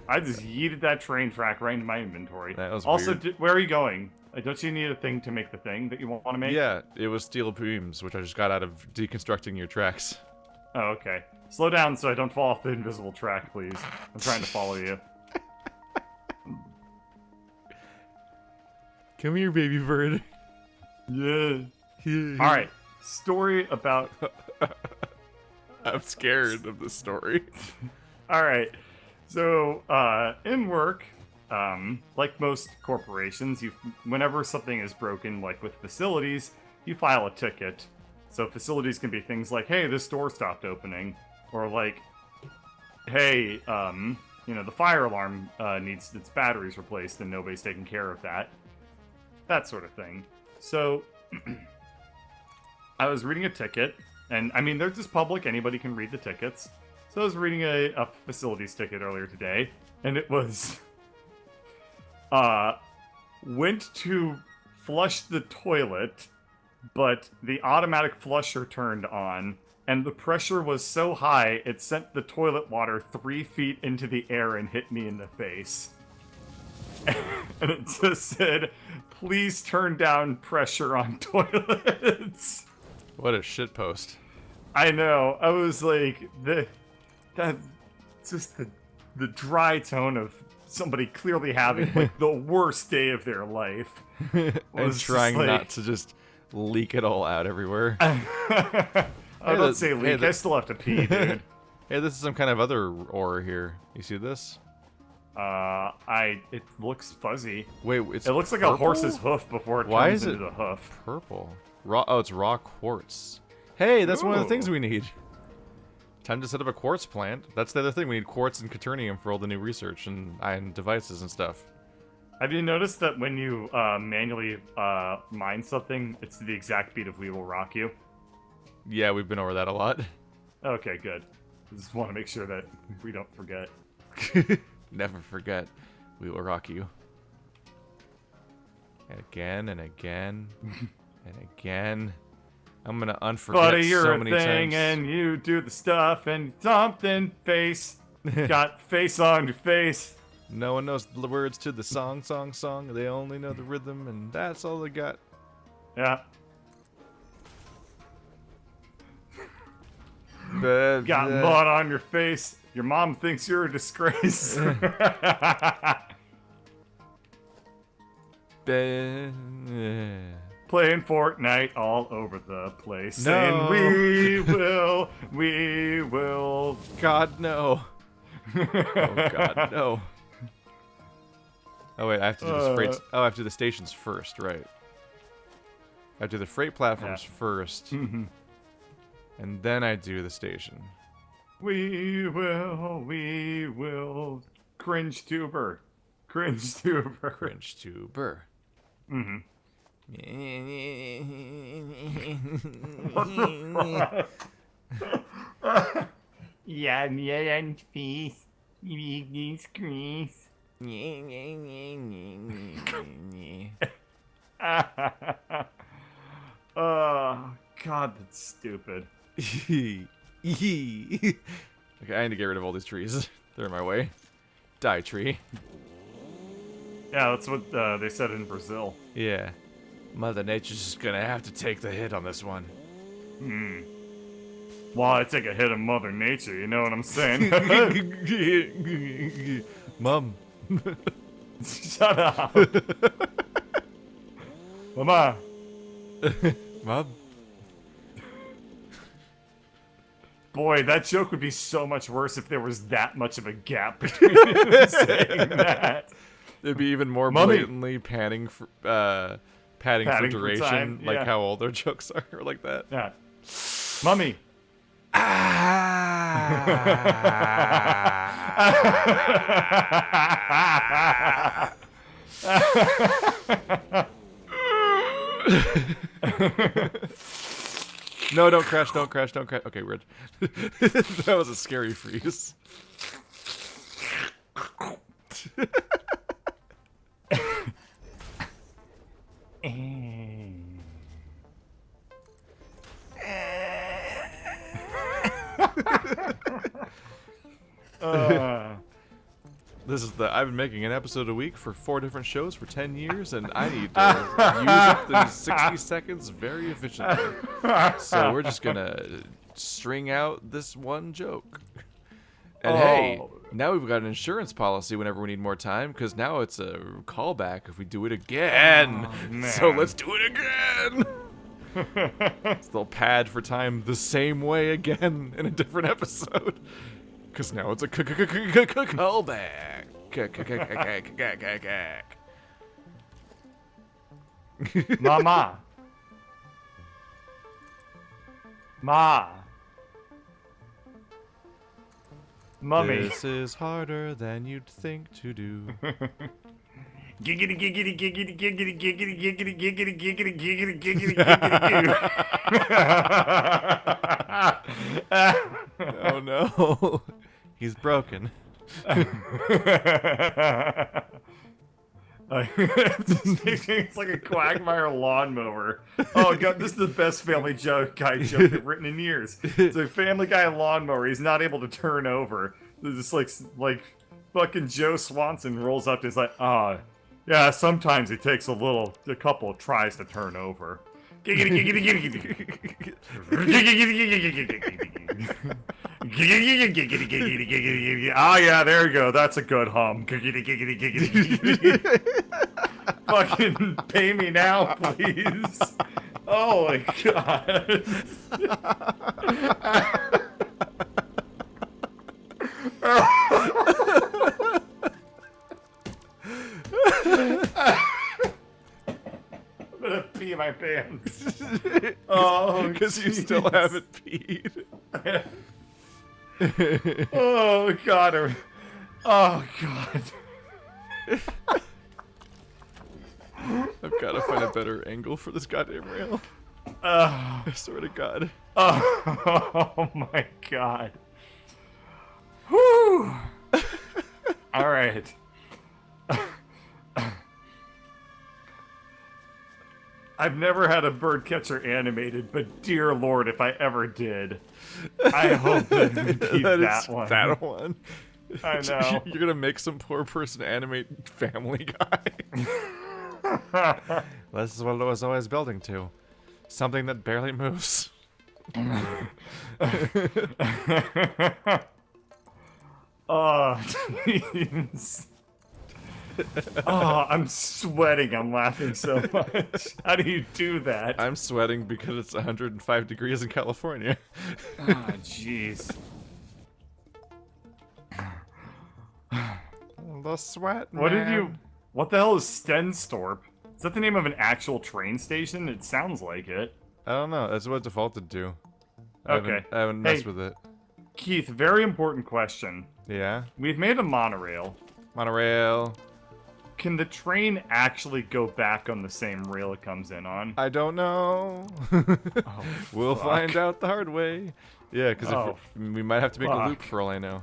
I just yeeted that train track right into my inventory. That was also, weird. where are you going? Don't you need a thing to make the thing that you want to make? Yeah, it was steel beams, which I just got out of deconstructing your tracks. Oh, okay. Slow down so I don't fall off the invisible track, please. I'm trying to follow you. Come here, baby bird. Yeah. Alright. Story about... I'm scared of this story. Alright. So, in work, like most corporations, whenever something is broken, like with facilities, you file a ticket. So facilities can be things like, hey, this door stopped opening. Or like, hey, the fire alarm needs its batteries replaced and nobody's taking care of that. That sort of thing. So, I was reading a ticket, and I mean, they're just public, anybody can read the tickets. So I was reading a facilities ticket earlier today, and it was, went to flush the toilet, but the automatic flusher turned on, and the pressure was so high, it sent the toilet water 3 feet into the air and hit me in the face. And it just said, please turn down pressure on toilets. What a shitpost. I know. I was like, just the dry tone of somebody clearly having like the worst day of their life. And Was trying just not like- to just leak it all out everywhere. I don't say leak. I still have to pee, dude. Hey, this is some kind of other ore here. You see this? It looks fuzzy. Wait, it's It looks like purple? a horse's hoof before it Why turns is into it the hoof. purple? It's raw quartz. Hey, that's one of the Ooh. things we need. Time to set up a quartz plant. That's the other thing. We need quartz and quaternium for all the new research and devices and stuff. Have you noticed that when you manually mine something, it's the exact beat of We Will Rock You? Yeah, we've been over that a lot. Okay, good. I just want to make sure that we don't forget. Never forget. We will rock you. And again and again and again. I'm gonna unforget Buddy, you're so a many thing, times. and you do the stuff, and something face. Got face on your face. No one knows the words to the song. They only know the rhythm, and that's all they got. Yeah. Got mud on your face. Your mom thinks you're a disgrace. Playing Fortnite all over the place. No. Saying, we will. God, no. Oh, God, no. Oh, wait, I have to do this freight. Oh, I have to do the stations first, right. I have to do the freight platforms first. And then I do the station. We will. Cringe tuber. Cringe tuber. Cringe tuber. Mm-hmm. Yeah, peace. These Chris. Oh, God, that's stupid. Okay, I need to get rid of all these trees. They're in my way. Die, tree. Yeah, that's what they said in Brazil. Yeah. Mother Nature's just gonna have to take the hit on this one. Well, I take a hit of Mother Nature, you know what I'm saying? Mom. Shut up. Mama. Mom. Boy, that joke would be so much worse if there was that much of a gap between him saying that. It'd be even more Mummy. blatantly padding for duration, time, like yeah. how all their jokes are, like that. Yeah. Mummy. No, don't crash, don't crash, don't crash. Okay, weird. That was a scary freeze. This is I've been making an episode a week for 4 different shows for 10 years, and I need to use up these 60 seconds very efficiently. So we're just gonna string out this one joke. And hey, now we've got an insurance policy whenever we need more time, because now it's a callback if we do it again. So let's do it again. They'll pad for time the same way again in a different episode. Because now it's a callback. Mama. Ma. Mummy. This is harder than you'd think to do. Giggity, giggity, giggity, giggity, giggity, giggity, giggity, giggity, giggity, giggity, Oh no. He's broken. It's like a Quagmire lawnmower. Oh god, this is the best Family Guy joke I've written in years. It's a Family Guy lawnmower. He's not able to turn over. It's just like fucking Joe Swanson rolls up. He's like, yeah. Sometimes it takes a couple of tries to turn over. Giggity, giggity, giggity, giggity. Oh yeah, there you go. That's a good hum. Giggity, giggity, giggity, giggity. Fucking pay me now, please. Oh my god. I'm gonna pee my pants. Oh, Because you still haven't peed. Oh god. Oh god. I've got to find a better angle for this goddamn rail. Oh, I swear to God. oh my god. Whew. All right. I've never had a bird catcher animated, but dear lord, if I ever did, I hope that we keep that one. That one. I know. You're gonna make some poor person animate Family Guy. This is what I was always building to. Something that barely moves. Oh, jeez. Oh, I'm sweating. I'm laughing so much. How do you do that? I'm sweating because it's 105 degrees in California. Ah, jeez. The sweat, What did you... man. What the hell is Stenstorp? Is that the name of an actual train station? It sounds like it. I don't know. That's what it defaulted to. Okay. I haven't Hey. messed with it. Keith, very important question. Yeah? We've made a monorail. Monorail. Can the train actually go back on the same rail it comes in on? I don't know. Oh, We'll fuck. find out the hard way. Yeah, because Oh, we might have to make a loop fuck. for all I know.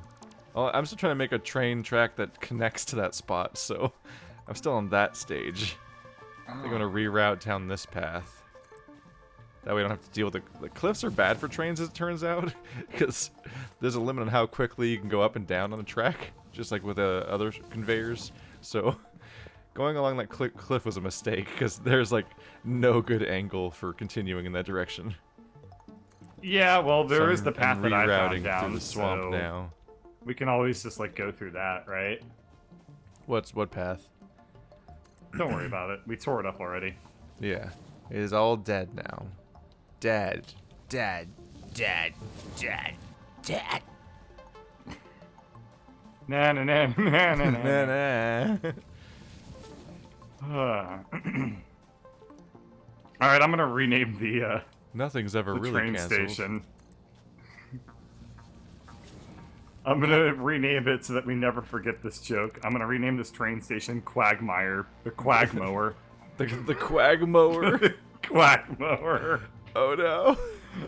Well, I'm still trying to make a train track that connects to that spot, so I'm still on that stage. I think I'm gonna reroute down this path. That way I don't have to deal with the cliffs are bad for trains, as it turns out, because there's a limit on how quickly you can go up and down on a track, just like with other conveyors. So going along that cliff was a mistake, because there's like no good angle for continuing in that direction. Yeah, well, there So is the I'm path that I rerouting found down, through the swamp so now. we can always just, like, go through that, right? What path? Don't worry about it. We tore it up already. Yeah, it is all dead now. Dead. Dad, dad, dad, dad. Na na na na na na. Nah. Alright, I'm gonna rename the Nothing's ever really train canceled. station. I'm gonna rename it so that we never forget this joke. I'm gonna rename this train station Quagmire, the Quagmower. The Quagmower. Quagmower. Oh no.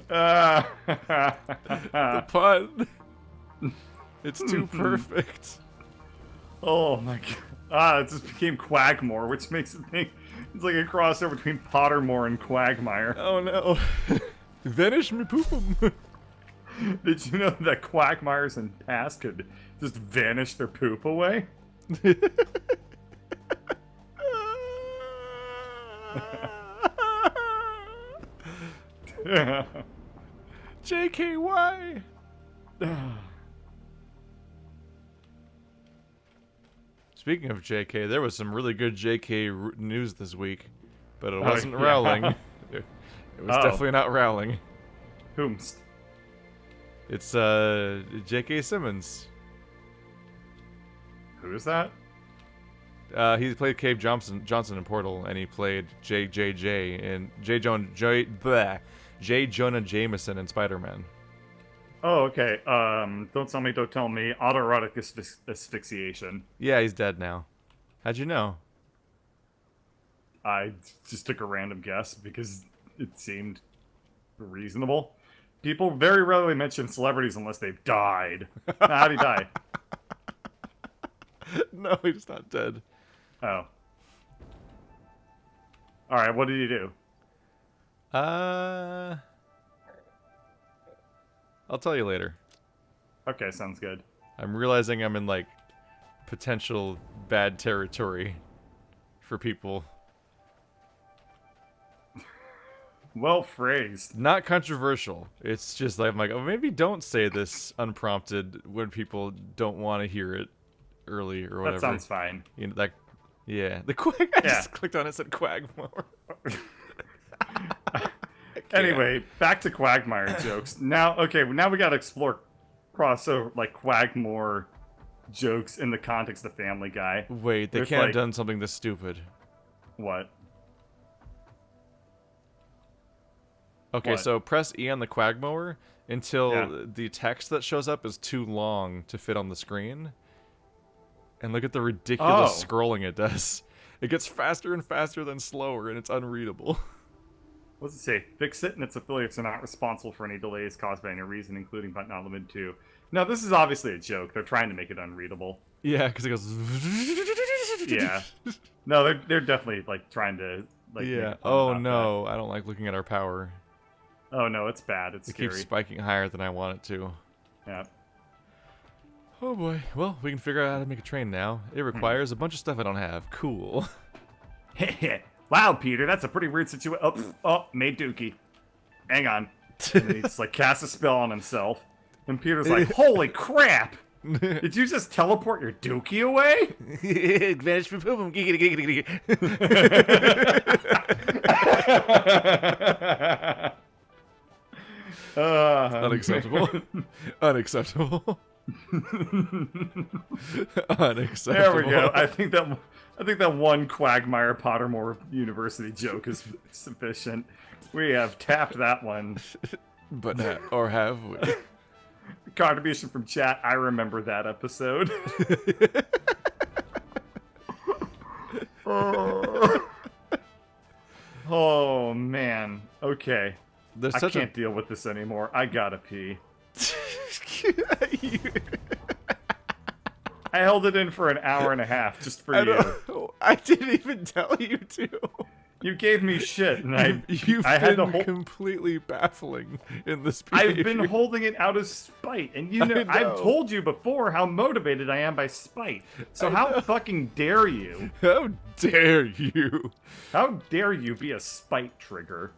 Ah. The pun. It's too perfect. Oh my god. Ah, it just became Quagmore, which makes it think it's like a crossover between Pottermore and Quagmire. Oh no. Vanish me poopum. Did you know that Quagmires in past could just vanish their poop away? JKY. Speaking of JK, there was some really good JK news this week, but it wasn't yeah. Rowling. It was Oh. definitely not Rowling. Whomst. It's J.K. Simmons. Who is that? He played Cave Johnson in Portal, and he played JJJ and J. Jonah Jameson in Spider-Man. Oh, okay. Don't tell me, don't tell me. Autoerotic asphyxiation. Yeah, he's dead now. How'd you know? I just took a random guess because it seemed reasonable. People very rarely mention celebrities unless they've died. How'd he die? No, he's not dead. Oh. Alright, what did he do? I'll tell you later. Okay, sounds good. I'm realizing I'm in, like, potential bad territory for people. Well phrased. Not controversial. It's just like, I'm like, oh, maybe don't say this unprompted when people don't want to hear it early or whatever. That sounds fine. You know, that, yeah. The Quag, I Yeah. just clicked on it, said Quagmore. Anyway, back to Quagmire jokes. Now, okay, now we gotta explore crossover, like, Quagmore jokes in the context of Family Guy. Wait, they There's, can't like- have done something this stupid. What? Okay, What? so press E on the Quagmower until Yeah. the text that shows up is too long to fit on the screen. And look at the ridiculous Oh. scrolling it does. It gets faster and faster, then slower, and it's unreadable. What's it say? Fix it and its affiliates are not responsible for any delays caused by any reason, including but not limited to. No, this is obviously a joke. They're trying to make it unreadable. Yeah, because it goes. Yeah. No, they're definitely, like, trying to, like, make Yeah. a fun Oh about no, I don't like looking at our power. that. Oh no, it's bad. It's It scary. keeps spiking higher than I want it to. Yeah. Oh boy. Well, we can figure out how to make a train now. It requires a bunch of stuff I don't have. Cool. Wow, Peter, that's a pretty weird situation. Oh, made Dookie. Hang on. And then he just like casts a spell on himself. And Peter's like, holy crap! Did you just teleport your dookie away? Vanish from poop. Unacceptable. Unacceptable. Unacceptable. There we go. I think that one Quagmire Pottermore University joke is sufficient. We have tapped that one. But or have we? Contribution from chat. I remember that episode. Oh man. Okay. There's I such can't deal with this anymore. I gotta pee. I held it in for an hour and a half just for you. I didn't even tell you to. You gave me shit, and You've I had to been hold. completely baffling in this I've behavior. been holding it out of spite, and I know. I've told you before how motivated I am by spite. So how fucking dare you? How dare you? How dare you be a spite trigger?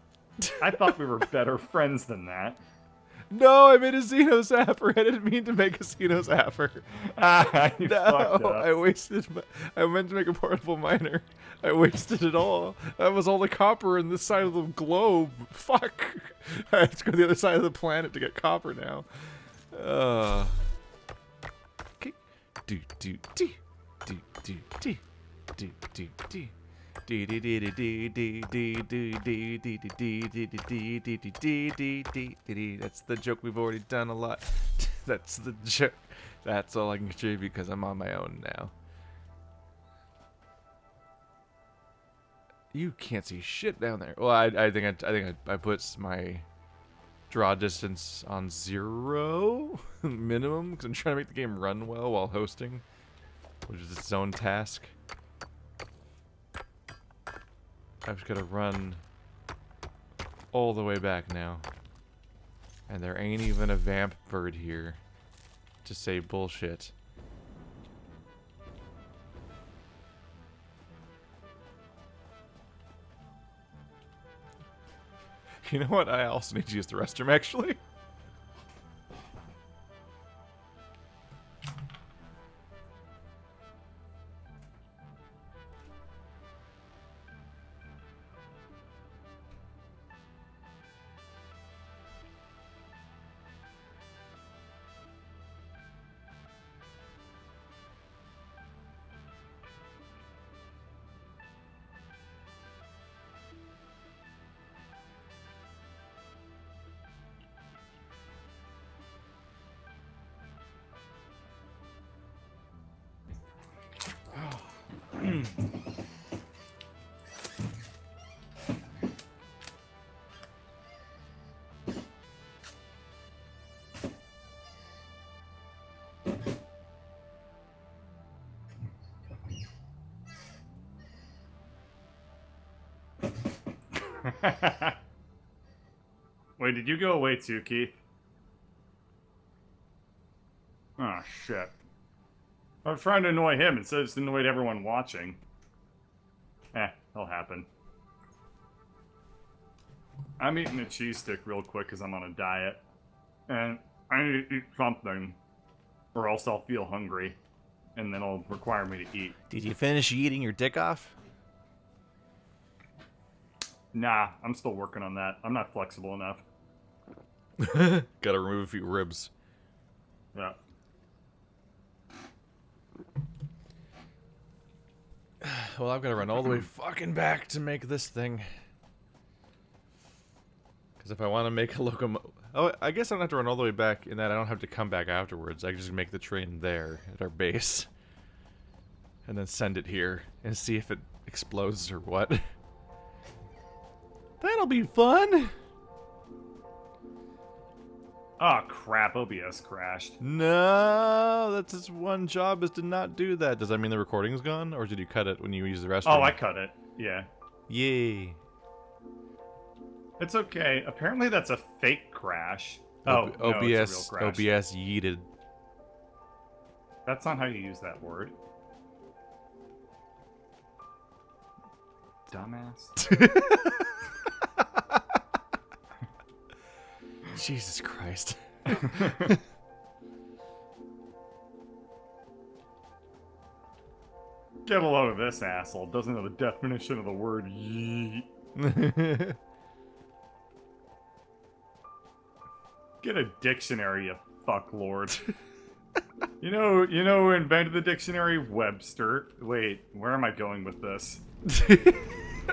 I thought we were better friends than that. No, I made a Xeno Zapper. I didn't mean to make a Xeno Zapper. You No, fucked up. I wasted. I meant to make a portable miner. I wasted it all. That was all the copper in this side of the globe. Fuck. I have to go to the other side of the planet to get copper now. Okay. Do do do do do do do do do. That's the joke we've already done a lot. That's the joke. That's all I can contribute because I'm on my own now. You can't see shit down there. Well, I think I put my draw distance on 0 minimum because I'm trying to make the game run well while hosting, which is its own task. I've just got to run all the way back now. And there ain't even a vamp bird here to say bullshit. You know what? I also need to use the restroom, actually. Wait, did you go away too, Keith? Oh, shit. I was trying to annoy him instead of just annoyed everyone watching. That'll happen. I'm eating a cheese stick real quick because I'm on a diet. And I need to eat something, or else I'll feel hungry. And then it'll require me to eat. Did you finish eating your dick off? Nah, I'm still working on that. I'm not flexible enough. Gotta remove a few ribs. Yeah. Well, I've got to run all the way fucking back to make this thing. Because if I want to make a locomotive... Oh, I guess I don't have to run all the way back in that I don't have to come back afterwards. I can just make the train there at our base. And then send it here and see if it explodes or what. That'll be fun! Oh, crap. OBS crashed. No, that's its one job is to not do that. Does that mean the recording's gone? Or did you cut it when you use the restroom? Oh, I cut it. Yeah. Yay. It's okay. Apparently that's a fake crash. Oh, no, OBS, it's a real crash. OBS yeeted. That's not how you use that word. Dumbass. Jesus Christ. Get a load of this asshole. Doesn't know the definition of the word yeet. Get a dictionary, you fucklord. You know who invented the dictionary? Webster. Wait, where am I going with this?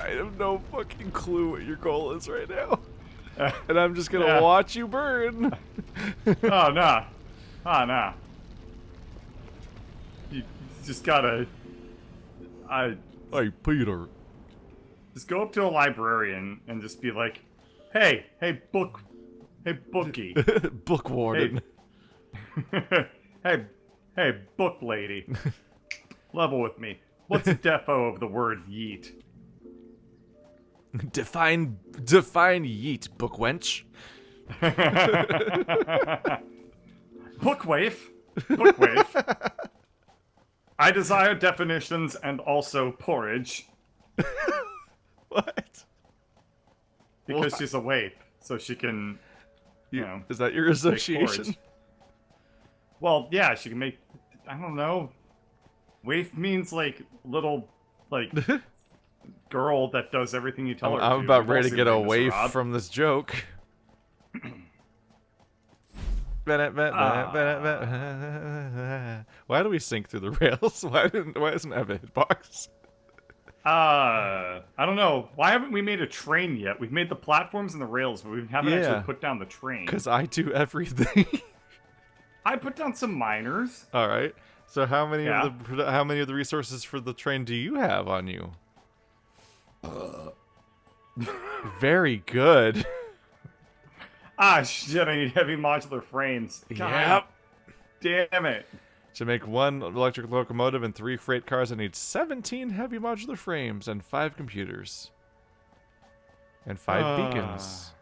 I have no fucking clue what your goal is right now. And I'm just gonna watch you burn. Oh, nah. Oh, nah. You just gotta... Hey, Peter. Just go up to a librarian and just be like, hey bookie. Book warden. Hey, book lady. Level with me. What's the defo of the word yeet? Define yeet, book wench. Book waif. Book waif. I desire definitions and also porridge. What? Because she's a waif, so she can, you know. Is that your make association? porridge. Well, yeah, she can make, I don't know. Waif means, like, little, like, girl that does everything you tell her to. I'm about You've all ready to seen get Famous away Rob. from this joke. Why do we sync through the rails? Why doesn't it have a hitbox? I don't know. Why haven't we made a train yet? We've made the platforms and the rails, but we haven't Yeah. actually put down the train. Because I do everything. I put down some miners. All right. So how many Yeah. of the resources for the train do you have on you? Very good. Ah, shit, I need heavy modular frames. God damn it. To make 1 electric locomotive and 3 freight cars, I need 17 heavy modular frames and 5 computers. And 5 beacons.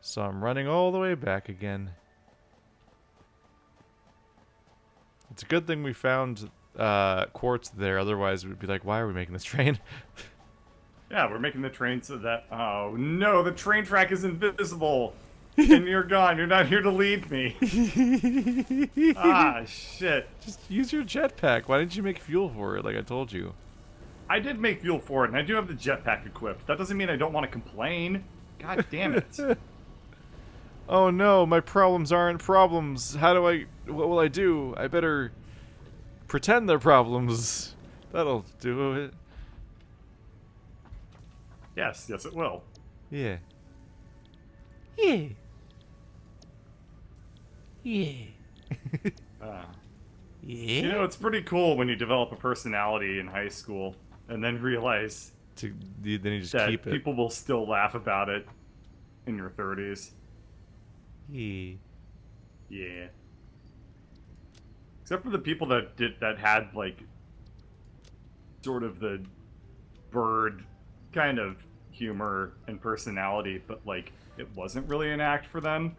So I'm running all the way back again. It's a good thing we found quartz there, otherwise we'd be like, why are we making this train? Yeah, we're making the train so that... Oh, no, the train track is invisible. And you're gone. You're not here to lead me. Ah, shit. Just use your jetpack. Why didn't you make fuel for it like I told you? I did make fuel for it, and I do have the jetpack equipped. That doesn't mean I don't want to complain. God damn it. Oh no, my problems aren't problems. What will I do? I better pretend they're problems. That'll do it. Yes, it will. Yeah. Yeah. Yeah. You Yeah. know, it's pretty cool when you develop a personality in high school and then realize Then you just that keep it. people will still laugh about it in your 30s. Yeah. Yeah. Except for the people that had, like, sort of the bird kind of humor and personality, but, like, it wasn't really an act for them.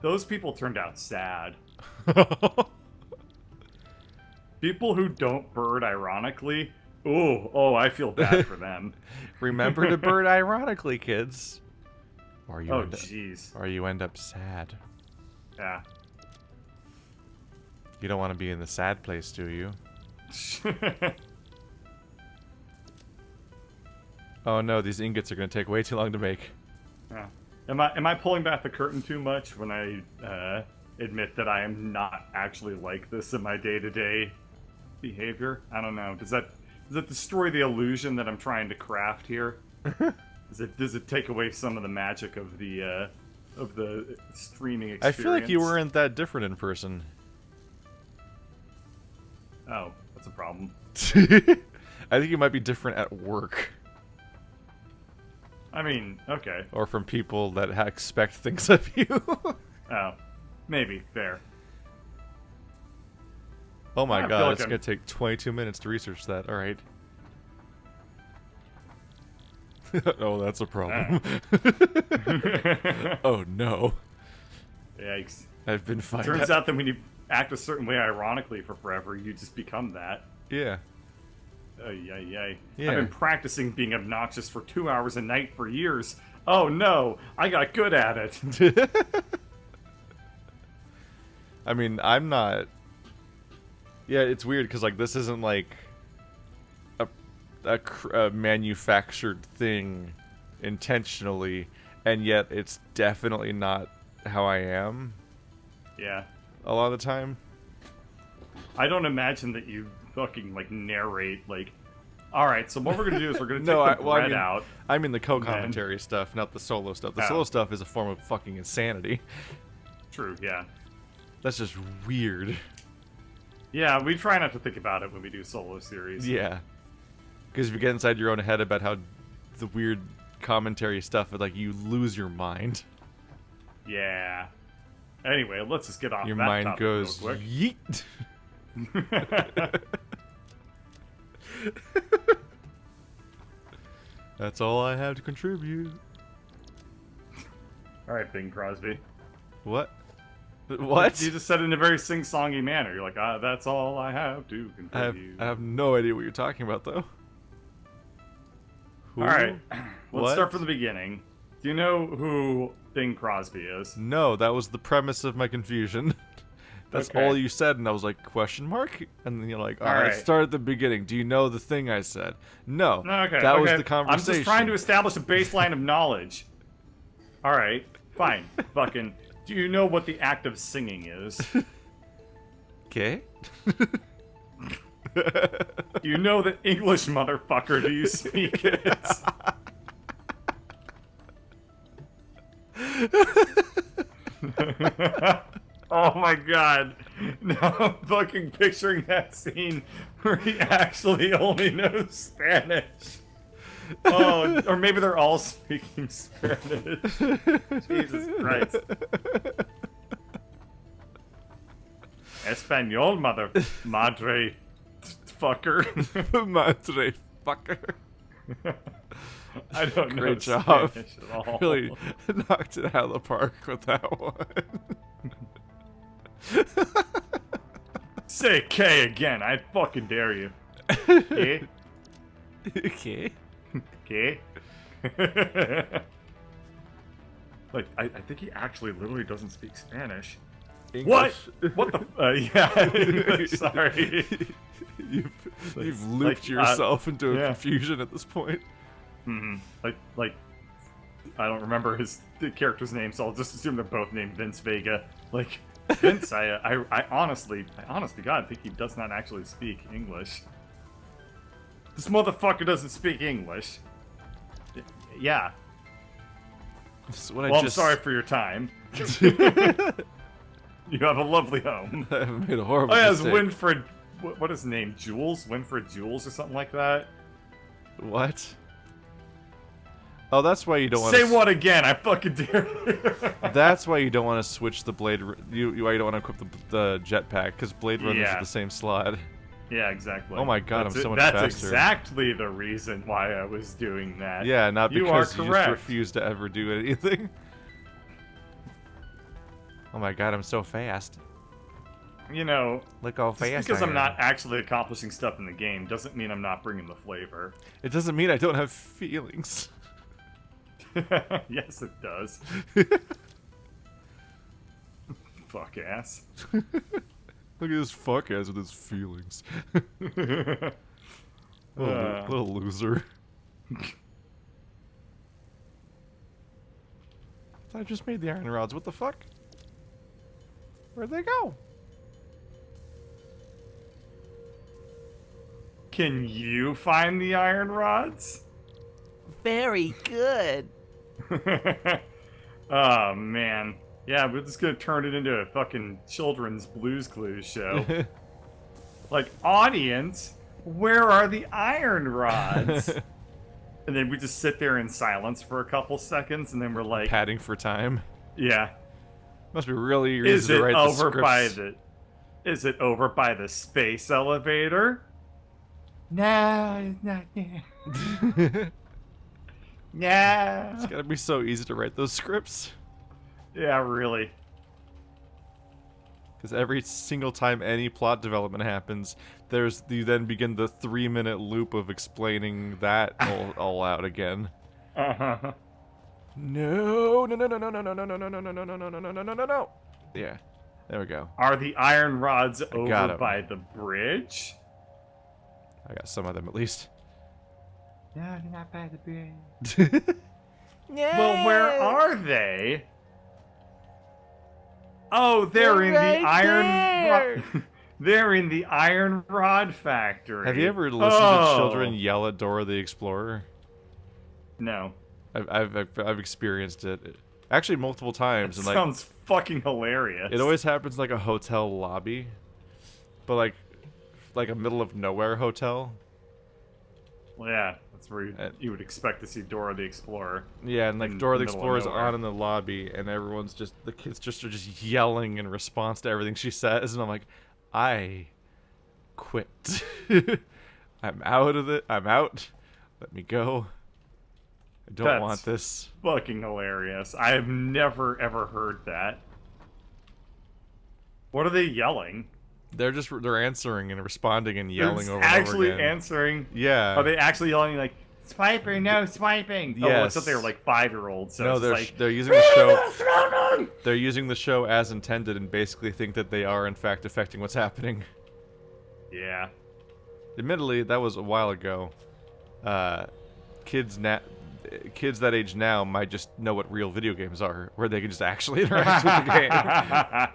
Those people turned out sad. People who don't bird ironically, oh, I feel bad for them. Remember to bird ironically, kids. Or you Oh, end up, jeez. or you end up sad. Yeah. You don't want to be in the sad place, do you? Oh no, these ingots are going to take way too long to make. Yeah. Am I pulling back the curtain too much when I admit that I am not actually like this in my day-to-day behavior? I don't know. Does that destroy the illusion that I'm trying to craft here? Does it take away some of the magic of the streaming I experience? feel like you weren't that different in person. Oh, that's a problem. I think you might be different at work. I mean, okay. Or from people that expect things of you. Oh, maybe. Fair. Oh my I feel god, like it's I'm- going to take 22 minutes to research that. Alright. Oh, that's a problem. Oh no. Yikes. I've been fired. Turns out that when you act a certain way ironically for forever, you just become that. Yeah. Yeah. Yeah. I've been practicing being obnoxious for 2 hours a night for years. Oh no, I got good at it. I mean, I'm not. Yeah, it's weird because like this isn't like a manufactured thing intentionally, and yet it's definitely not how I am Yeah. a lot of the time. I don't imagine that you fucking like narrate like, all right, so what we're gonna do is we're gonna take No, the bread I out. mean the co-commentary stuff, not the solo stuff. The solo stuff is a form of fucking insanity. True. Yeah. That's just weird. Yeah, we try not to think about it when we do solo series. Yeah. Because if you get inside your own head about how the weird commentary stuff, like you lose your mind. Yeah. Anyway, let's just get off Your that mind topic goes real quick. yeet. That's all I have to contribute. All right, Bing Crosby. What? What? You just said it in a very sing-songy manner. You're like, that's all I have to contribute. I have no idea what you're talking about, though. Who? All right, let's What? start from the beginning. Do you know who Bing Crosby is? No, that was the premise of my confusion. That's Okay. all you said, and I was like, question mark? And then you're like, all All right, right. start at the beginning. Do you know the thing I said? No. No, okay. That was okay. the conversation. I'm just trying to establish a baseline of knowledge. All right, fine. Fucking. Do you know what the act of singing is? Okay. Do you know the English, motherfucker? Do you speak it? Oh my god. Now I'm fucking picturing that scene where he actually only knows Spanish. Oh, or maybe they're all speaking Spanish. Jesus Christ. Espanol, madre fucker. Madre fucker. I don't know Great job. Spanish at all. Really knocked it out of the park with that one. Say K again, I fucking dare you. K? Okay. K? Like, I think he actually literally doesn't speak Spanish. What? English. What the? Yeah, English, sorry. You've looped yourself into a yeah. confusion at this point. Like, I don't remember the character's name, so I'll just assume they're both named Vince Vega. Like, Vince, I honestly, God, think he does not actually speak English. This motherfucker doesn't speak English. Yeah. This is what Well, I I'm just sorry for your time. You have a lovely home. I made a horrible Oh yeah, it's mistake. Winfred. What is his name? Jules? Winfred Jules or something like that? What? Oh, that's why you don't want Say to what again? I fucking dare you. That's why you don't want to switch the blade. Why you don't want to equip the jetpack, because Blade Runners Yeah. are the same slot. Yeah, exactly. Oh my God, I'm so much That's faster. exactly the reason why I was doing that. Yeah, not You are because you just correct. refuse to ever do anything. Oh my God, I'm so fast. You know, Look how just fast because I I'm am. not actually accomplishing stuff in the game doesn't mean I'm not bringing the flavor. It doesn't mean I don't have feelings. Yes, it does. Fuck ass. Look at this fuck ass with his feelings. Little loser. I just made the iron rods. What the fuck? Where'd they go? Can you find the iron rods? Very good. Oh man. Yeah, we're just gonna turn it into a fucking children's Blues Clues show. Like, audience, where are the iron rods? And then we just sit there in silence for a couple seconds, and then we're like, Padding for time. yeah. Must be really Is easy it to write the over scripts. by the? Is it over by the space elevator? No, it's not there. No. It's gotta be so easy to write those scripts. Yeah, really. Because every single time any plot development happens, you then begin the 3-minute loop of explaining that all out again. Uh-huh. No. Yeah. There we go. Are the iron rods got over 'em. by the bridge? I got some of them at least. No, they're not by the bridge. Well, where are they? Oh, they're in the iron. They're in the iron rod factory. Have you ever listened to children yell at Dora the Explorer? No. I've experienced it. Actually, multiple times. That And like, sounds fucking hilarious. it always happens like a hotel lobby, but like a middle of nowhere hotel. Well, yeah, that's where you would expect to see Dora the Explorer. Yeah, and like in Dora the the middle of Explorer's nowhere. on in the lobby, and everyone's the kids are just yelling in response to everything she says, and I'm like, I quit. I'm out of it. I'm out. Let me go. I don't That's want this. Fucking hilarious. I have never ever heard that. What are they yelling? They're answering and responding and yelling They're over and over actually again. answering. Yeah. Are they actually yelling like swiper? No swiping. Oh, well, Yes. except they were like 5-year-olds. So No, it's they're like they're using the show. They're using the show as intended and basically think that they are in fact affecting what's happening. yeah. Admittedly, that was a while ago. Kids that age now might just know what real video games are, where they can just actually interact with the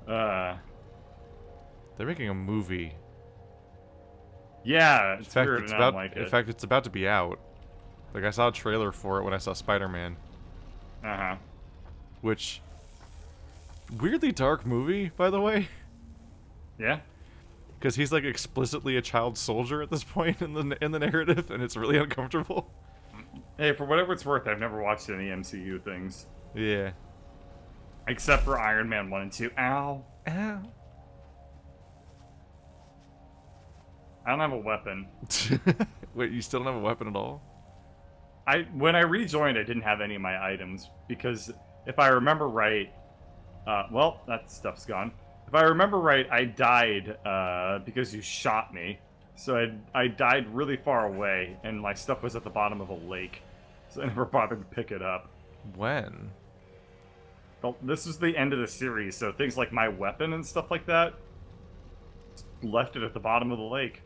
game. They're making a movie. Yeah, In it's fact, weird it's and I about. don't like In it. fact, it's about to be out. Like, I saw a trailer for it when I saw Spider-Man, Uh-huh. which weirdly dark movie, by the way, Yeah. because he's like explicitly a child soldier at this point in the narrative, and it's really uncomfortable. Hey, for whatever it's worth, I've never watched any MCU things. Yeah. Except for Iron Man 1 and 2. Ow. Ow. I don't have a weapon. Wait, you still don't have a weapon at all? When I rejoined, I didn't have any of my items, because if I remember right... well, that stuff's gone. If I remember right, I died because you shot me. So I died really far away, and my stuff was at the bottom of a lake. So I never bothered to pick it up. When? Well, this is the end of the series, so things like my weapon and stuff like that left it at the bottom of the lake.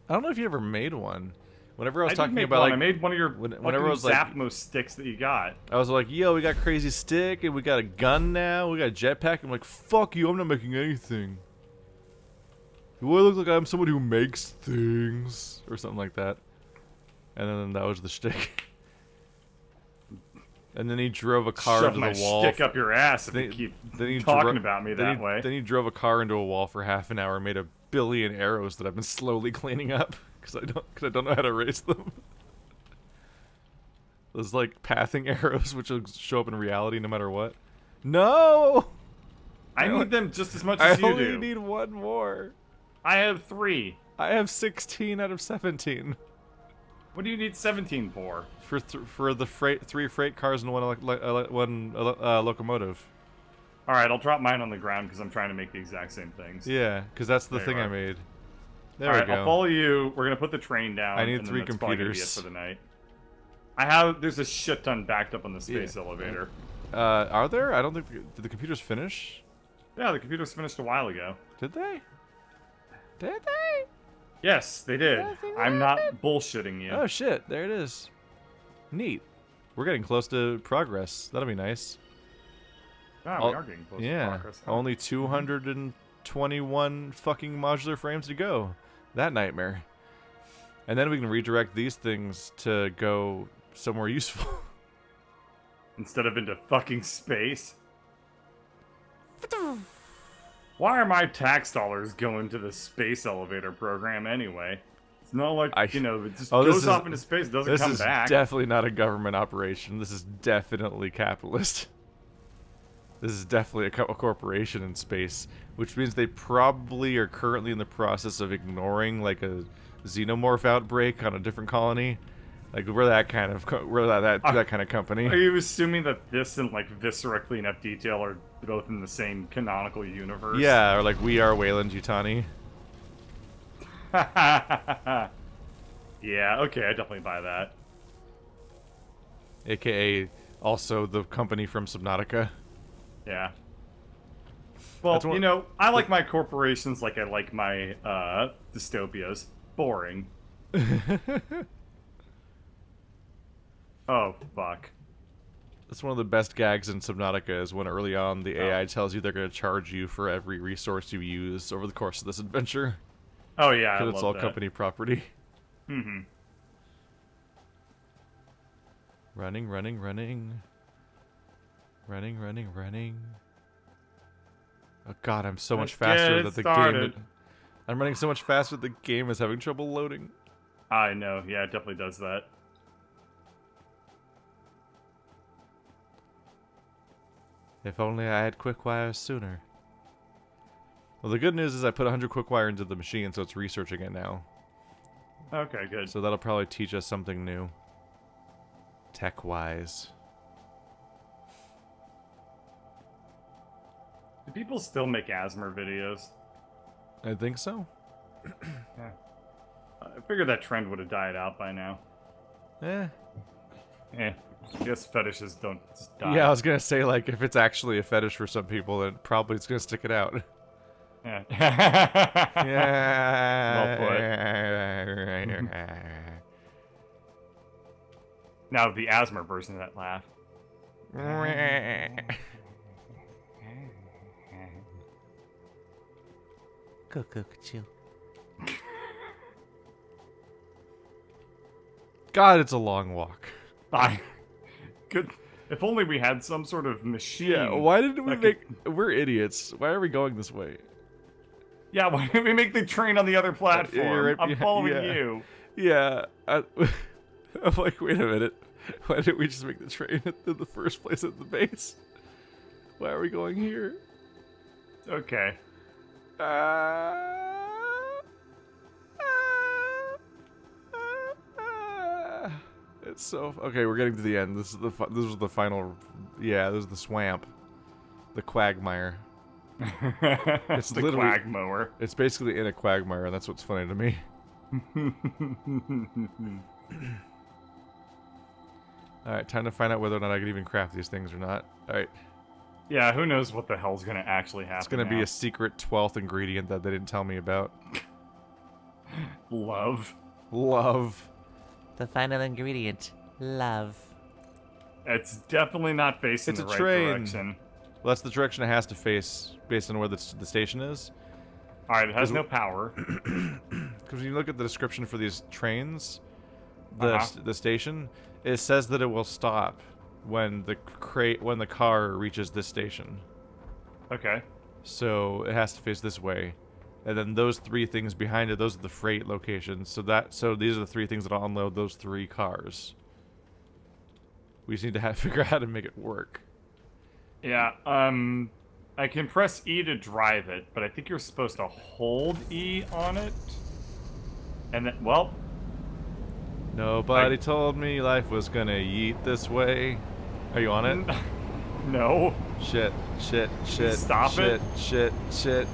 I don't know if you ever made one. Whenever I was I did talking make about one. like, I made one of your whenever I was like, Zapmos sticks that you got. I was like, yo, we got crazy stick and we got a gun now, we got a jetpack. I'm like, fuck you, I'm not making anything. Do I look like I'm someone who makes things or something like that? And then that was the shtick. And then he drove a car Shove into my the wall. stick up your ass if you keep talking about me that way. Then he drove a car into a wall for half an hour and made a billion arrows that I've been slowly cleaning up because I don't know how to erase them. Those like pathing arrows which will show up in reality no matter what. No! I need them just as much I as you only do. need one more. I have 3. I have 16 out of 17 What do you need 17 for? for the 3 freight cars and one locomotive. All right, I'll drop mine on the ground because I'm trying to make the exact same things. Yeah, because that's the There thing you I are. made. There All we right, go. I'll follow you. We're gonna put the train down. I need and 3 then that's probably gonna be it computers. for the night. There's a shit ton backed up on the space elevator. Are there? I don't think. Did the computers finish? Yeah, the computers finished a while ago. Did they? Did they? Yes, they did. Yeah, I think I'm they not did. bullshitting you. Oh shit! There it is. Neat. We're getting close to progress. That'll be nice. Oh, we are getting close to Yeah. progress. Only 221 fucking modular frames to go. That nightmare. And then we can redirect these things to go somewhere useful. Instead of into fucking space. Why are my tax dollars going to the space elevator program anyway? It's not like, it just goes off into space, doesn't This come is back. definitely not a government operation. This is definitely capitalist. This is definitely a corporation in space, which means they probably are currently in the process of ignoring like a xenomorph outbreak on a different colony. Like we're that kind of that kind of company. Are you assuming that this and like Viscera Cleanup Detail are both in the same canonical universe? Yeah, or like We Are Wayland Yutani. Yeah, okay, I definitely buy that. AKA also the company from Subnautica. Yeah. Well, That's one- you know, I like my corporations like I like my dystopias. Boring. Oh, fuck. That's one of the best gags in Subnautica is when early on the Oh. AI tells you they're going to charge you for every resource you use over the course of this adventure. Oh, yeah, I Because love it's all that. company property. Mm-hmm. Running, running, running. Running, running, running. Oh god, I'm so much Let's get faster it that the started. game... I'm running so much faster that the game is having trouble loading. I know, yeah, it definitely does that. If only I had quick wires sooner. Well, the good news is I put 100 quick wire into the machine, so it's researching it now. Okay, good. So that'll probably teach us something new. Tech-wise. Do people still make ASMR videos? I think so. Yeah. I figured that trend would have died out by now. Eh. Eh. I guess fetishes don't just die. Yeah, I was gonna say, like, if it's actually a fetish for some people, then probably it's gonna stick it out. Yeah. Yeah. Now the ASMR version of that laugh. Cuckoo. God, it's a long walk. I could. If only we had some sort of machine. Yeah, why didn't we that make... We're idiots. Why are we going this way? Yeah, why didn't we make the train on the other platform? you're right I'm behind- following yeah. you. Yeah, I'm like, wait a minute. Why didn't we just make the train in the first place at the base? Why are we going here? Okay. It's so okay. We're getting to the end. This was the final. Yeah, this is the swamp, the quagmire. It's the literally- quag mower. It's basically in a quagmire, and that's what's funny to me. All right, time to find out whether or not I can even craft these things or not. All right, Yeah, who knows what the hell's gonna actually happen? it's gonna be now. a secret 12th ingredient that they didn't tell me about. love. Love. The final ingredient, love. It's definitely not facing It's the a right train. direction. Well, that's the direction it has to face based on where the station is. All right, it has Is no it- power. Because when you look at the description for these trains, the Uh-huh. the station, it says that it will stop when the car reaches this station. Okay. So it has to face this way, and then those three things behind it, those are the freight locations. So these are the three things that'll unload those three cars. We just need to figure out how to make it work. Yeah. I can press E to drive it, but I think you're supposed to hold E on it. And then, well, Nobody told me life was gonna yeet this way. Are you on it? no. Shit, shit, shit. stop shit, it? Shit.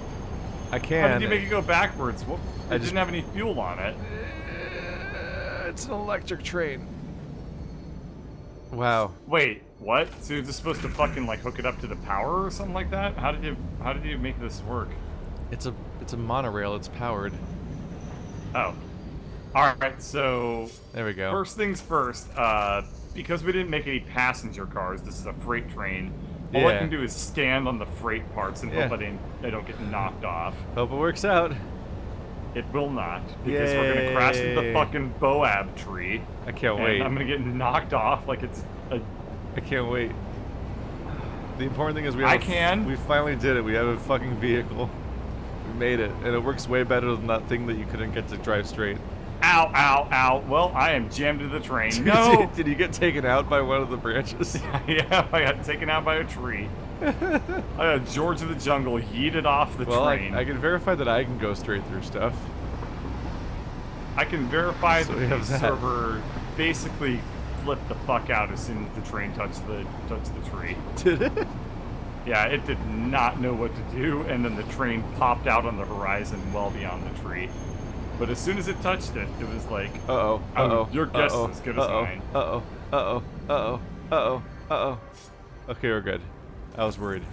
I How can. did you make it go backwards? What? I It just- didn't have any fuel on it. It's an electric train. Wow. Wait, what? So you're just supposed to fucking like hook it up to the power or something like that? How did you make this work? It's a monorail. It's powered. Oh. Alright, so There we go. first things first, because we didn't make any passenger cars, this is a freight train. All I Yeah. can do is stand on the freight parts and Yeah. hope they don't get knocked off. Hope it works out. It will not, because we're gonna crash into the Yay. fucking Boab tree. I can't and wait. I'm gonna get knocked off like it's a... I can't wait. The important thing is we I have can. we finally did it. We have a fucking vehicle. We made it, and it works way better than that thing that you couldn't get to drive straight. Ow, ow, ow. Well, I am jammed to the train. No! Did you get taken out by one of the branches? Yeah, I got taken out by a tree. I got George of the Jungle yeeted off the Well, train. I can verify that I can go straight through stuff. I can verify So that we the have that. server basically flipped the fuck out as soon as the train touched the tree. Did it? Yeah, it did not know what to do, and then the train popped out on the horizon well beyond the tree. But as soon as it touched it, it was like, Uh-oh. Uh-oh. your guess is uh-oh, as good as uh-oh, mine. Uh-oh. Uh-oh. Uh-oh. Uh-oh. Uh-oh. Okay, we're good. I was worried.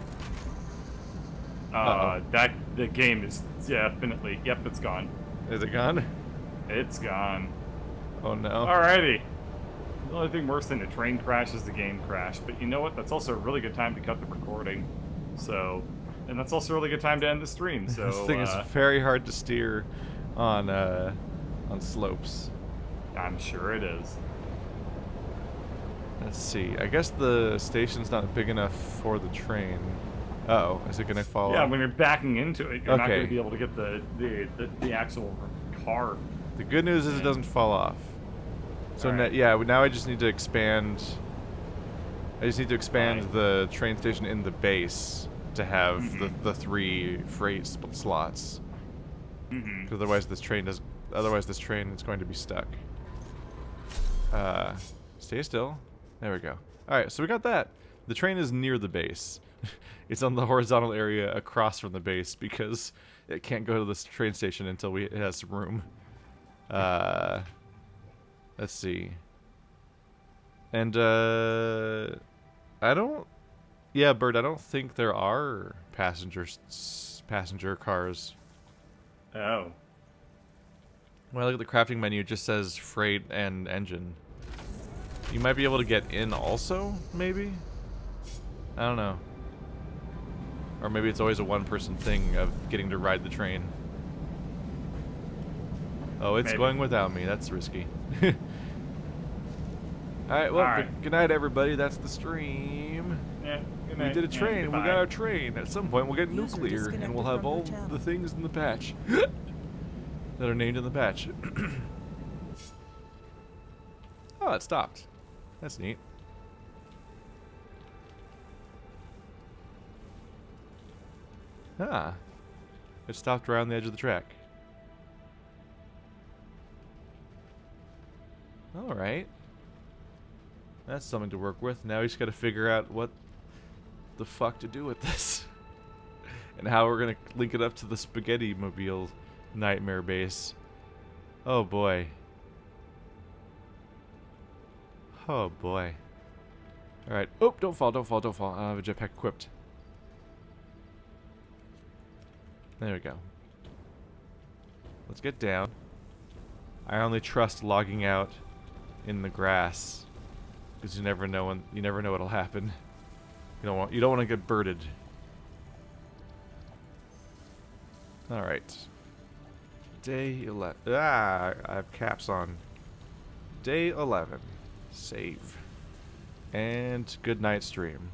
That the game is definitely. Yep, it's gone. Is it gone? It's gone. Oh no. Alrighty. The only thing worse than a train crash is the game crash. But you know what? That's also a really good time to cut the recording. So, and that's also a really good time to end the stream. So This thing is very hard to steer on slopes. I'm sure it is. Let's see. I guess the station's not big enough for the train. Uh-oh, is it gonna fall Yeah, off? when you're backing into it, you're not Okay. going to be able to get the actual car. The good news is it doesn't fall off. So Alright. now I just need to expand. I just need to expand Fine. the train station in the base to have Mhm. the 3 freight slots. Mm-hmm. Because otherwise this train is going to be stuck. Stay still. There we go. All right, so we got that. The train is near the base. It's on the horizontal area across from the base because it can't go to this train station until it has some room. Let's see. And I don't. Yeah, Bert. I don't think there are passenger cars. Oh. When I look at the crafting menu, it just says freight and engine. You might be able to get in also, maybe? I don't know. Or maybe it's always a one-person thing of getting to ride the train. Oh, it's Maybe. going without me. That's risky. Alright, well, Alright. good night, everybody. That's the stream. Yeah. Good We night. did a Yeah, train. We goodbye. got our train. At some point, we'll get User nuclear, and disconnected we'll have from your all channel. the things in the patch that are named in the patch. Oh, it stopped. That's neat. Ah. It stopped right on the edge of the track. Alright. That's something to work with. Now we just gotta figure out what the fuck to do with this. And how we're gonna link it up to the Spaghetti Mobile nightmare base. Oh boy. Oh boy. Alright. Oh, don't fall, don't fall, don't fall. I have a jetpack equipped. There we go. Let's get down. I only trust logging out in the grass, because you never know what'll happen. You don't want to get birded. All right. Day 11. Ah, I have caps on. Day 11. Save. And good night stream.